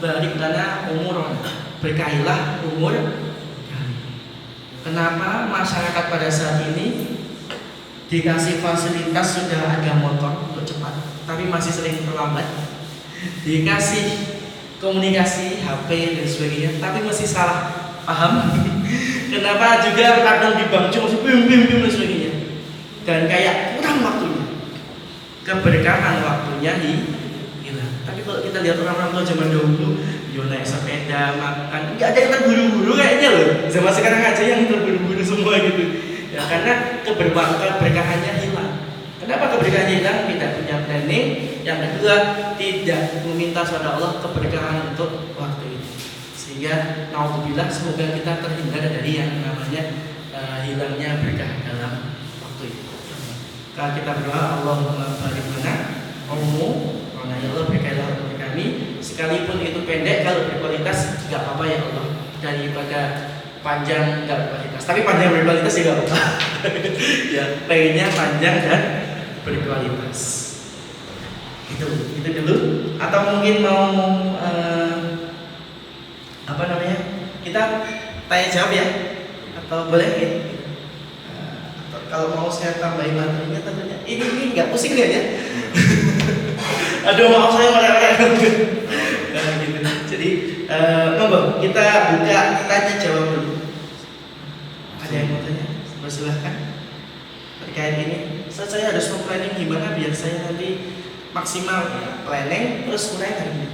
barik lana umurana. Berkahilah umur kami. Kenapa masyarakat pada saat ini dikasih fasilitas sudah ada motor untuk cepat, tapi masih sering terlambat. Dikasih komunikasi HP dan sebagainya, tapi masih salah paham. Kenapa juga kadang di bank cuma bim dan sebagainya. Dan kayak kurang waktunya, keberkahan waktunya hilang. Tapi kalau kita lihat orang-orang tua zaman dahulu, yo naik sepeda, makan, nggak ada yang terburu-buru kayaknya loh. Zaman sekarang aja yang terburu-buru semua gitu. Ya, karena keberkahannya hilang. Kenapa keberkahannya hilang? Tidak punya planning. Yang kedua, tidak meminta kepada Allah keberkahan untuk waktu itu. Sehingga naudzubillah, semoga kita terhindar dari yang namanya hilangnya berkah dalam waktu itu. Kalau kita berdoa, Allahumma barik lana Maka ya Allah berkailah kepada kami, sekalipun itu pendek kalau berkualitas nggak apa-apa ya Allah, daripada panjang nggak berkualitas. Tapi panjang berkualitas juga apa? Ya, pengennya panjang dan berkualitas. Itu dulu. Atau mungkin mau apa namanya? Kita tanya jawab ya? Atau boleh ya? Atau kalau mau saya tambahin materinya tentunya. Ini nggak pusing nggak ya? Aduh maaf saya marah-marah. Gitu. Jadi monggo kita buka tanya jawab dulu. Ada yang mau tanya? Silahkan. Terkait ini, saya harus planning gimana biar saya nanti maksimal ya, planning terus uraian.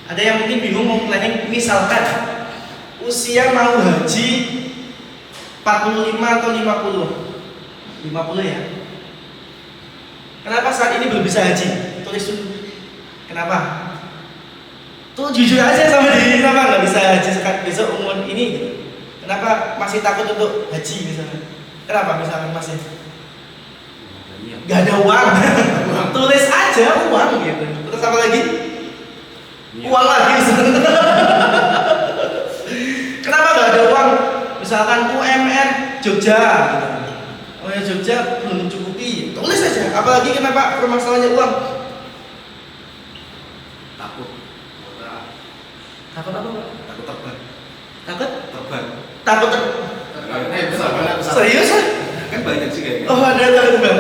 Ada yang mungkin bingung mau planning, misalkan usia mau haji 45 atau 50 ya. Kenapa saat ini belum bisa haji? Tulis dulu. Kenapa? Tuh jujur aja sama diri, kenapa nggak bisa haji sekarang besok umur ini gitu. Kenapa masih takut untuk haji misalnya? Kenapa misalkan masih? Gak ada uang. Tulis aja uang gitu. Terus apa lagi? Uang lagi. Kenapa gak ada uang? Misalkan UMR Jogja gitu. Oh ya Jogja belum mencukupi. Tulis aja. Apalagi kenapa permasalahannya uang? Takut. Takut apa Pak? Takut terbang. Takut? Terbang. Takut Pesawat. serius? Kan banyak sih kayaknya. Oh ada takut terbang.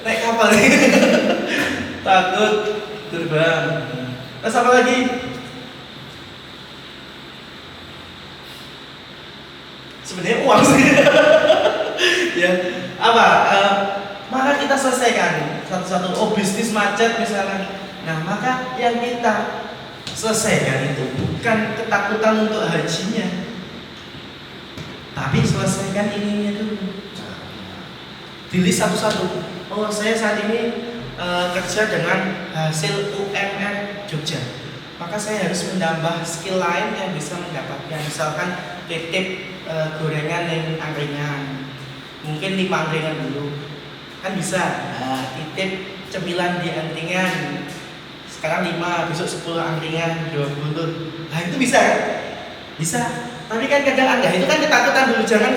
Naik kapal nih. Takut terbang. Terus apa lagi? Sebenarnya uang sih. Ya apa? Maka kita selesaikan satu-satu. Oh bisnis macet misalnya. Nah maka yang kita selesaikan itu bukan ketakutan untuk hajinya, tapi selesaikan ininya dulu. Dilihat satu-satu. Oh saya saat ini kerja dengan hasil UMR Jogja, maka saya harus menambah skill lain yang bisa mendapatkan. Misalkan titip gorengan yang angkringan, mungkin 5 angkringan dulu, kan bisa. Titip cemilan di angkringan, sekarang 5, besok 10 angkringan, 20. Nah itu bisa kan? Bisa. Tapi kan kadang ada, itu kan ketakutan dulu. Jangan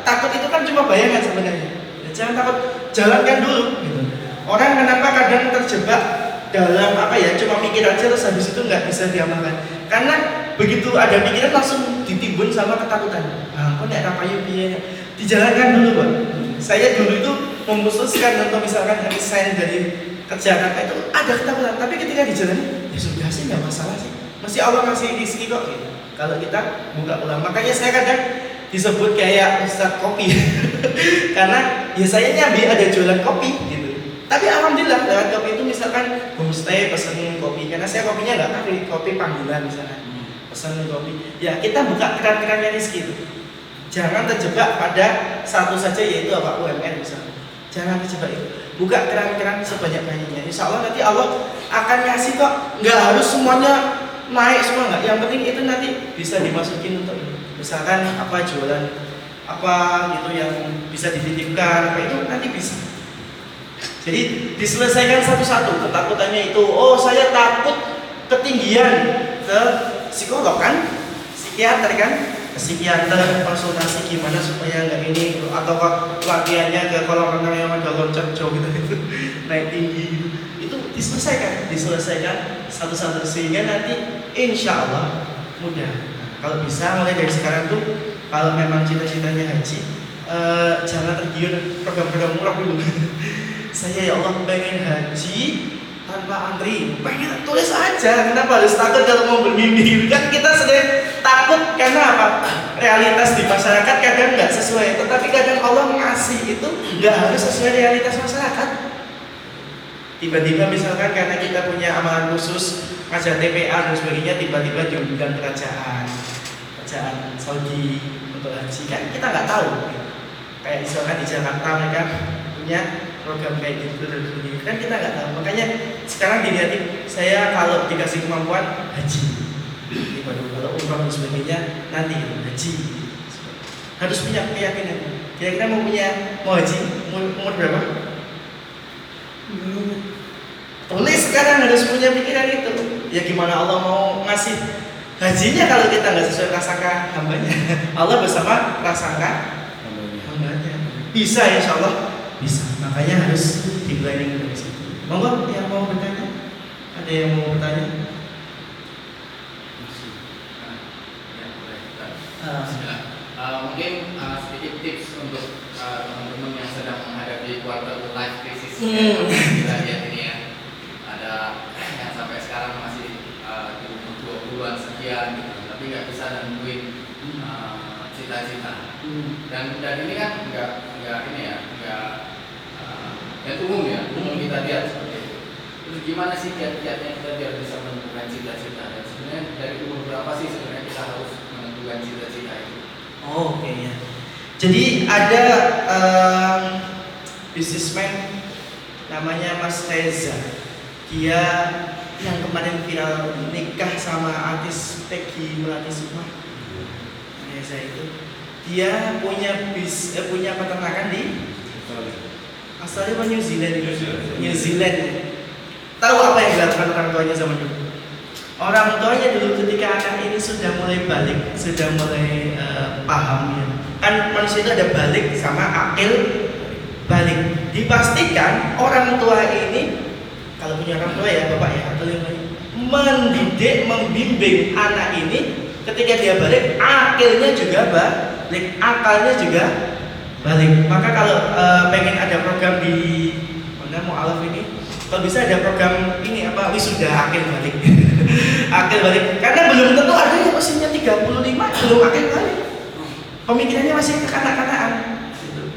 takut itu kan cuma bayangan sebenarnya. Jangan takut, jalankan dulu gitu. Orang kenapa kadang terjebak dalam apa ya, cuma mikir aja terus habis itu nggak bisa diamalkan. Karena begitu ada pikiran langsung ditimbun sama ketakutan. Kok nggak payu biaya? Dijalankan dulu Pak. Saya dulu itu memutuskan untuk misalkan resign dari kerjaan itu ada ketakutan, tapi ketika dijalani ya sudah sih nggak masalah sih. Mesti Allah kasih rezeki kok gitu. Kalau kita buka ulang, makanya saya kadang disebut kayak Ustadz kopi karena ya saya nyambi ada jualan kopi gitu. Tapi alhamdulillah lewat kopi itu misalkan homestay pesen kopi, karena saya kopinya nggak kopi panggilan misalkan pesen kopi. Ya kita buka keran-kerannya rezeki itu. Jangan terjebak pada satu saja yaitu apa UMR misalnya. Jangan terjebak itu. Buka keran-keran sebanyak-banyaknya. Insya Allah nanti Allah akan ngasih kok. Nggak harus semuanya naik semua nggak. Yang penting itu nanti bisa dimasukin untuk ini. Misalkan apa jualan apa gitu yang bisa dititipkan apa itu nanti bisa. Jadi diselesaikan satu-satu ketakutannya itu. Oh saya takut ketinggian, ke psikolog kan, psikiater kan, ke psikiater konsultasi gimana supaya nggak ini, atau latihannya ke kolam renang yang ada loncat jauh gitu, naik tinggi gitu. Itu diselesaikan satu-satu sehingga nanti insya Allah mudah. Kalau bisa mulai dari sekarang tuh kalau memang cita-citanya haji, jangan tergiur program-program murah dulu. Saya ya Allah pengen haji tanpa antri, pengen tulis aja. Kenapa harus takut kalau mau bermimpi? Kan kita sedang takut karena apa? Realitas di masyarakat kadang nggak sesuai, tetapi kadang Allah ngasih itu nggak harus sesuai realitas masyarakat. Tiba-tiba misalkan karena kita punya amalan khusus ngajar TPA dan sebagainya, tiba-tiba diundang kerajaan Saudi untuk haji, kan kita nggak tahu. Kayak misalkan di Jakarta mereka punya program kayak gitu dan sebagainya, kan kita nggak tahu. Makanya sekarang dilihatin, saya kalau dikasih kemampuan haji, kalau umrah dan sebagainya nanti haji. Harus punya keyakinan. Kira-kira mau haji umur berapa? Tulis sekarang harus punya pikiran itu. Ya gimana Allah mau ngasih hajinya kalau kita nggak sesuai prasangka hambanya? Allah bersama prasangka hambanya. Bisa insya Allah bisa. Makanya harus di planning dari situ. Monggo yang mau bertanya? Ada yang mau bertanya? Mungkin sedikit tips untuk teman-teman yang sedang menghadapi quarter life crisis yang kita lihat ini ya. Ada yang sampai sekarang masih di umur 20-an sekian gitu, tapi nggak bisa nentuin cita-cita. Dan ini kan nggak ini ya, nggak umum ya, umum kita lihat seperti itu. Terus gimana sih kiat-kiatnya kita biar bisa menentukan cita-cita? Dan sebenarnya dari umur berapa sih sebenarnya kita harus menentukan cita-cita itu? Oh, oke ya. Jadi ada bisnismen namanya Mas Reza. Dia yang kemarin viral nikah sama artis Peggy Melati Sukma. Reza itu dia punya peternakan di Australia atau New Zealand? New Zealand. Tahu apa yang dilakukan orang tuanya zaman dulu? Orang tuanya dulu ketika anak ini sudah mulai balik, sudah mulai paham ya. Kan manusia itu ada balik sama akil balik. Dipastikan orang tua ini, kalau punya orang tua ya bapak ya atau yang lain, mendidik, membimbing anak ini ketika dia balik, akilnya juga balik, akalnya juga balik. Maka kalau pengen ada program di mana mau alaf ini, kalau bisa ada program ini apa wisuda akil balik. Akil balik, karena belum tentu ada yang usianya 35 belum akil balik. Pemikirannya masih kekanak-kanakan gitu.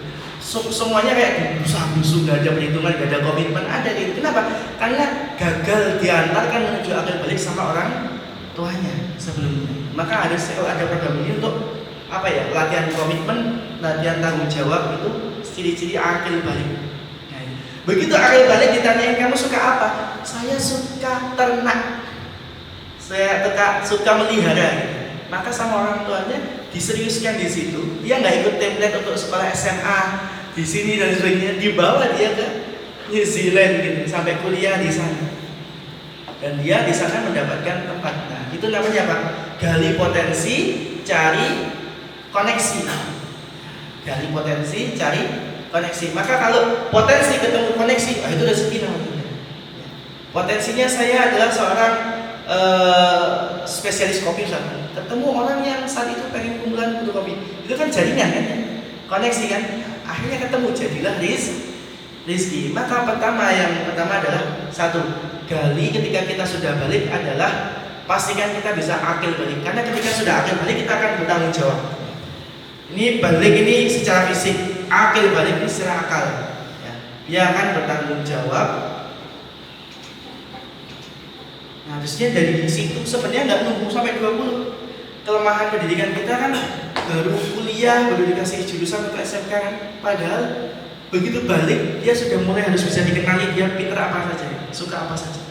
Semuanya kayak busuk, gak ada perhitungan, gak ada komitmen, ada gitu. Kenapa? Karena gagal diantarkan menuju akil balik sama orang tuanya sebelumnya. Maka ada program ini untuk apa ya? Latihan komitmen, latihan tanggung jawab, itu ciri-ciri akil balik. Nah, begitu akil balik ditanyain kamu suka apa? Saya suka ternak. Saya suka melihara. Maka sama orang tuanya diseriuskan di situ. Dia nggak ikut template untuk sekolah SMA di sini dan sebagainya. Dibawa dia ke New Zealand gitu sampai kuliah di sana. Dan dia di sana mendapatkan tempat. Nah, itu namanya apa? Gali potensi, cari koneksi. Gali potensi, cari koneksi. Maka kalau potensi ketemu koneksi, itu rezeki namanya. Potensinya saya adalah seorang spesialis kopi misalnya. Ketemu orang yang saat itu pengen kumpulan butuh kopi, itu kan jaringan kan ya? Koneksi kan, akhirnya ketemu, jadilah rizki. Maka yang pertama adalah satu, gali ketika kita sudah balik adalah pastikan kita bisa akil balik, karena ketika sudah akil balik kita akan bertanggung jawab. Ini balik ini secara fisik, akil balik ini secara akal ya. Dia akan bertanggung jawab. Nah, harusnya dari situ sebenarnya nggak nunggu sampai 20. Kelemahan pendidikan kita kan baru kuliah, baru dikasih jurusan untuk SMK kan. Padahal begitu balik dia sudah mulai harus bisa dikenali dia pinter apa saja, suka apa saja.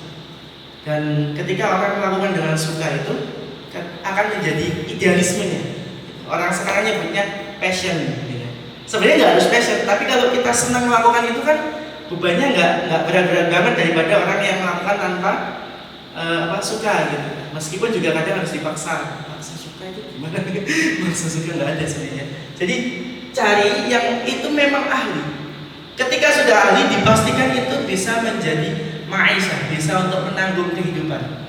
Dan ketika orang melakukan dengan suka itu kan akan menjadi idealismenya. Orang sekarang nyebutnya passion. Sebenarnya nggak harus passion, tapi kalau kita senang melakukan itu kan bebannya nggak berat-berat banget daripada orang yang melakukan tanpa suka gitu. Meskipun juga kadang harus dipaksa suka itu gimana? Maksa suka nggak ada sebenarnya. Jadi cari yang itu memang ahli. Ketika sudah ahli dipastikan itu bisa menjadi maisha, bisa untuk menanggung kehidupan.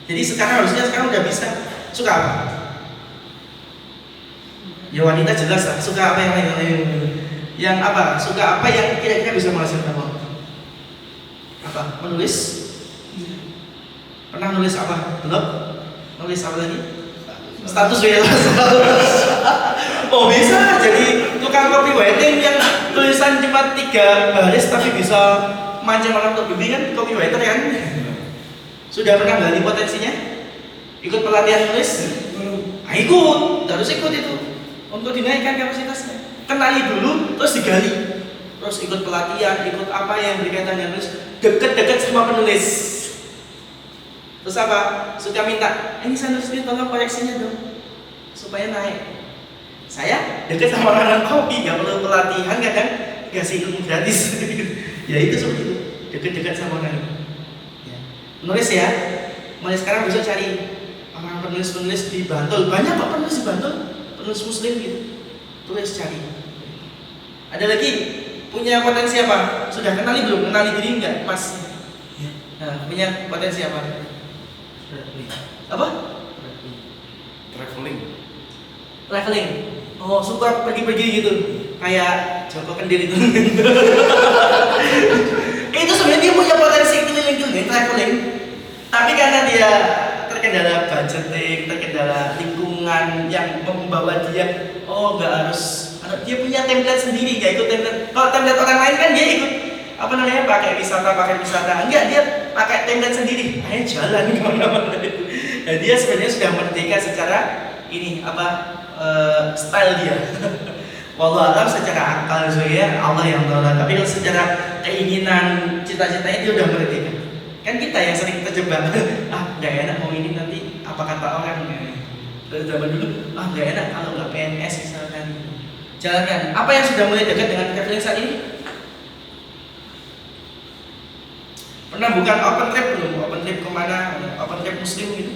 Jadi sekarang udah bisa. Suka apa? Ya wanita jelas lah. Suka apa yang lain? Yang apa? Suka apa yang kira-kira bisa menghasilkan uang? Apa? Menulis? Pernah nulis apa? Belum? Nulis apa lagi? Status WA. Oh bisa jadi tukang copywriting yang tulisan cuma 3 baris tapi bisa mancing orang untuk bimbingan, copywriter kan? Sudah pernah gali potensinya? Ikut pelatihan nulis? Ikut, harus ikut itu untuk dinaikkan kapasitasnya. Kenali dulu, terus digali, terus ikut pelatihan, ikut apa yang berkaitan dengan nulis, deket-deket sama penulis. Terus apa? Suka minta, ini saya nulis ini tolong koreksinya dong supaya naik. Saya deket sama orang kopi, gak perlu pelatihan, kadang kasih ilmu gratis. Ya itu seperti itu, deket-deket sama orang. Nulis ya. Mulai sekarang besok cari orang penulis-penulis di Bantul. Banyak kok penulis di Bantul, penulis Muslim gitu. Tulis cari. Ada lagi punya potensi apa? Sudah kenali belum? Kenali diri enggak? Mas. Nah, punya potensi apa? Apa? Traveling. Traveling. Oh, suka pergi-pergi gitu. Kayak Joko Kendir itu. Itu sebenarnya dia punya potensi keliling-keliling traveling. Tapi karena dia terkendala budgeting, terkendala lingkungan yang membawa dia, oh nggak harus, dia punya template sendiri, nggak ikut template. Kalau template orang lain kan dia ikut apa namanya pakai wisata, enggak, dia pakai template sendiri, akhirnya jalan kemana-mana. Nah, dia sebenarnya sudah merdeka secara ini apa style dia. Wallahu alam secara akal ya Allah yang tahu lah. Tapi kalau secara keinginan, cita-citanya dia udah merdeka. Kan kita yang sering terjebak, nggak enak mau ini nanti apa kata orang. Dari zaman dulu, nggak enak kalau nggak PNS misalkan. Jalankan. Apa yang sudah mulai dekat dengan traveling saat ini? Pernah bukan open trip belum? Open trip kemana? Open trip Muslim gitu?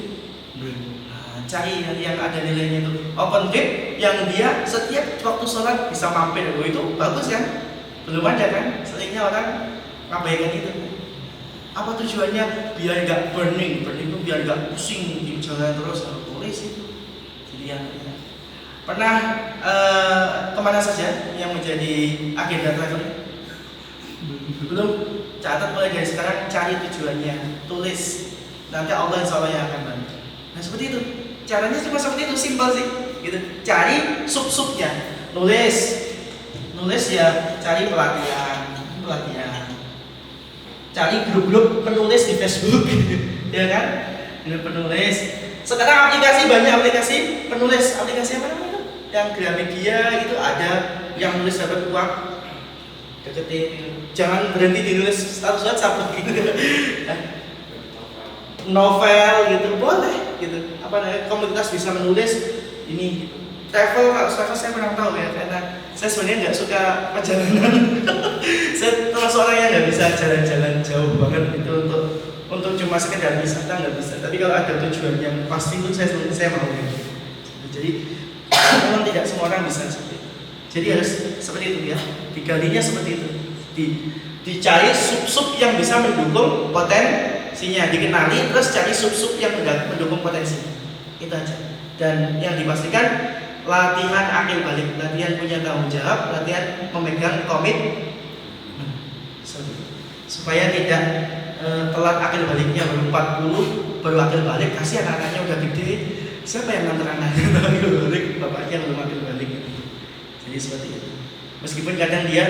Nah, cari yang ada nilainya itu. Open trip yang dia setiap waktu sholat bisa mampir. Oh, itu bagus kan? Belum ada kan? Seringnya orang ngabaikan itu. Apa tujuannya? Biar gak burning itu biar gak pusing di jalan terus. Tulis itu. Jadi yang pernah kemana saja yang menjadi agenda traveling? Belum. Catat mulai dari sekarang, cari tujuannya, tulis. Nanti Allah insya Allah yang akan bantu. Nah seperti itu. Caranya cuma seperti itu, simpel sih. Gitu. Cari sub-subnya. Nulis ya, cari pelatihan. Cari grup-grup penulis di Facebook, ya kan? Grup penulis. Sekarang banyak aplikasi penulis. Aplikasi apa namanya? Yang Gramedia itu ada yang nulis dapat uang. Deketin. Jangan berhenti dinulis status WhatsApp gitu. Novel gitu boleh gitu. Apa namanya? Komunitas bisa menulis ini. Travel saya pernah tahu ya, karena saya sebenarnya nggak suka perjalanan. Saya termasuk orang yang nggak bisa jalan-jalan jauh banget itu untuk cuma sekedar wisata nggak bisa. Tapi kalau ada tujuan yang pasti itu saya mau ya. Jadi memang tidak semua orang bisa seperti itu. Jadi harus seperti itu ya. Digalinya seperti itu. Dicari sub-sub yang bisa mendukung potensinya, dikenali terus cari sub-sub yang mendukung potensi. Itu aja. Dan yang dipastikan latihan akil balik, latihan punya tanggung jawab, latihan memegang komit supaya tidak telat akil baliknya. Baru 40 baru akil balik, kasih anak-anaknya udah gede, siapa yang nganter anaknya akil balik, bapaknya belum akil balik. Jadi seperti itu. Meskipun kadang dia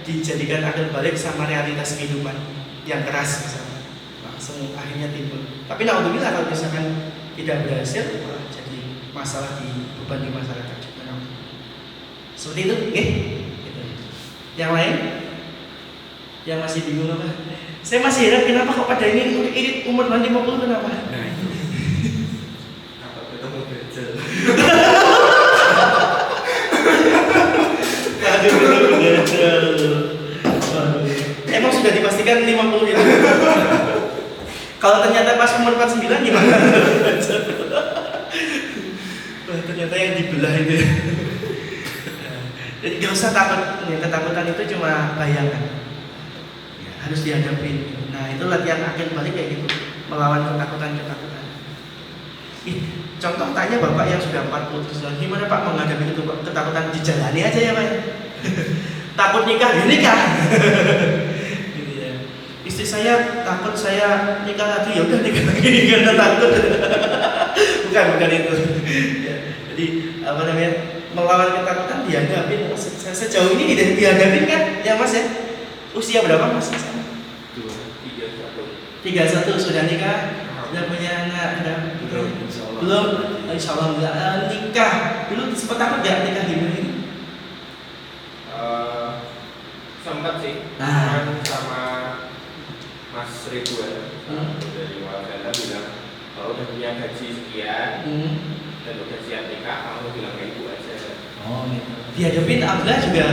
dijadikan akil balik sama realitas kehidupan yang keras misalnya, langsung akhirnya timbul. Tapi naudzubillah kalau misalkan tidak berhasil, jadi masalah beban di masyarakat. Seperti itu, oke? Gitu. Yang lain? Yang masih bingung apa? Saya masih heran kenapa kok pada ini umur 50 kenapa? Nah itu. Apa ketemu Dajjal? Emang sudah dipastikan 50 itu. Kalau ternyata pas umur 49 gimana? Ternyata yang dibelah itu. Jadi gak usah takut. Ya, ketakutan itu cuma bayangan. Harus dihadapi. Nah itu latihan akil balik kayak gitu, melawan ketakutan. Contoh tanya bapak yang sudah 40 tahun, gimana pak menghadapi itu pak? Ketakutan dijalani aja ya pak. Takut nikah, ya nikah. Gitu ya. Istri saya takut saya nikah lagi, ya udah nikah lagi karena takut. bukan itu. Ya, jadi apa namanya, melawan ketakutan dihadapin. Sejauh ini dihadapin kan, ya mas ya. Usia berapa mas? 31 sudah nikah, sudah punya anak, belum, insya Allah enggak nikah. Dulu sempat takut gak nikah gimana ini? Sempat sih, sama Mas Ridwan dari Wakanda bilang kalau udah punya gaji sekian dan udah siap nikah, kamu bilang ke ibu aja. Oh gitu. Dihadapin Abdullah juga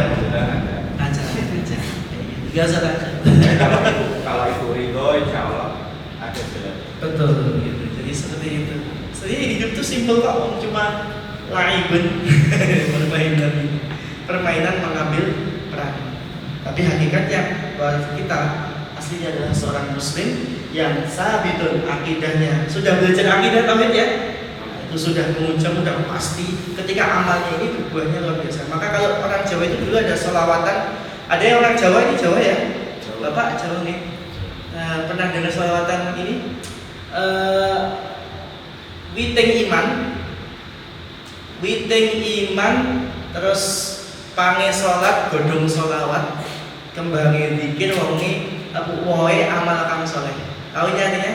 aja. Biasa kan? Kalau ibu ridho, insya Allah ada jalan. Betul gitu. Jadi seperti itu. Jadi hidup tuh simpel kok, Om. Cuma laibun permainan mengambil peran. Tapi hakikatnya bahwa kita aslinya adalah seorang muslim yang sabitun akidahnya. Sudah belajar akidah tauhid ya? Itu sudah mengucap, sudah pasti ketika amalnya ini berbuahnya luar biasa. Maka kalau orang Jawa itu dulu ada sholawatan. Ada yang orang Jawa ini Jawa ya? Bapak Jawa nih. Pernah dengar sholawatan ini? Witing iman, terus pange sholat, godong sholawat, kembangi dikir, woe amal kang soleh. Tahu artinya?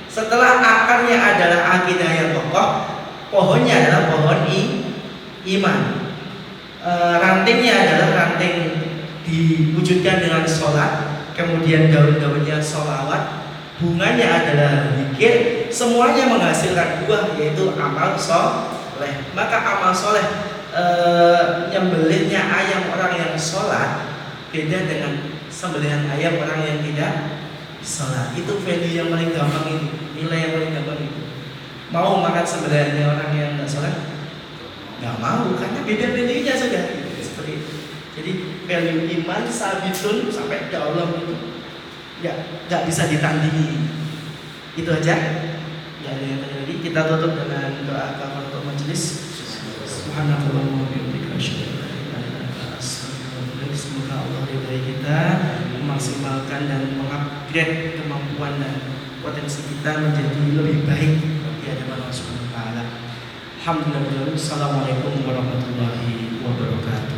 Setelah akarnya adalah akidah yang kokoh, pohonnya adalah pohon iman. Rantingnya adalah ranting diwujudkan dengan sholat, kemudian daun-daunnya sholawat, bunganya adalah zikir, semuanya menghasilkan buah yaitu amal soleh. Maka amal soleh nyembelihnya ayam orang yang sholat beda dengan sembelihan ayam orang yang tidak sholat. Itu value yang paling gampang ini, nilai yang paling gampang itu. Mau makan sembelihannya orang yang tidak sholat? Nggak mau, karena beda value-nya sudah. Seperti itu. Jadi value iman sabitun sampai ke Allah itu nggak bisa ditandingi. Itu aja. Nggak ada yang tanya lagi. Kita tutup dengan doa kafaratul majelis. Subhanallahumma wa bihamdika asyhadu an la ilaha illa anta astaghfiruka wa atubu ilaik. Semoga Allah ridhai kita, memaksimalkan dan mengupgrade kemampuan dan potensi kita menjadi lebih baik di hadapan Allah Subhanahu wa taala. Alhamdulillah. Assalamualaikum warahmatullahi wabarakatuh.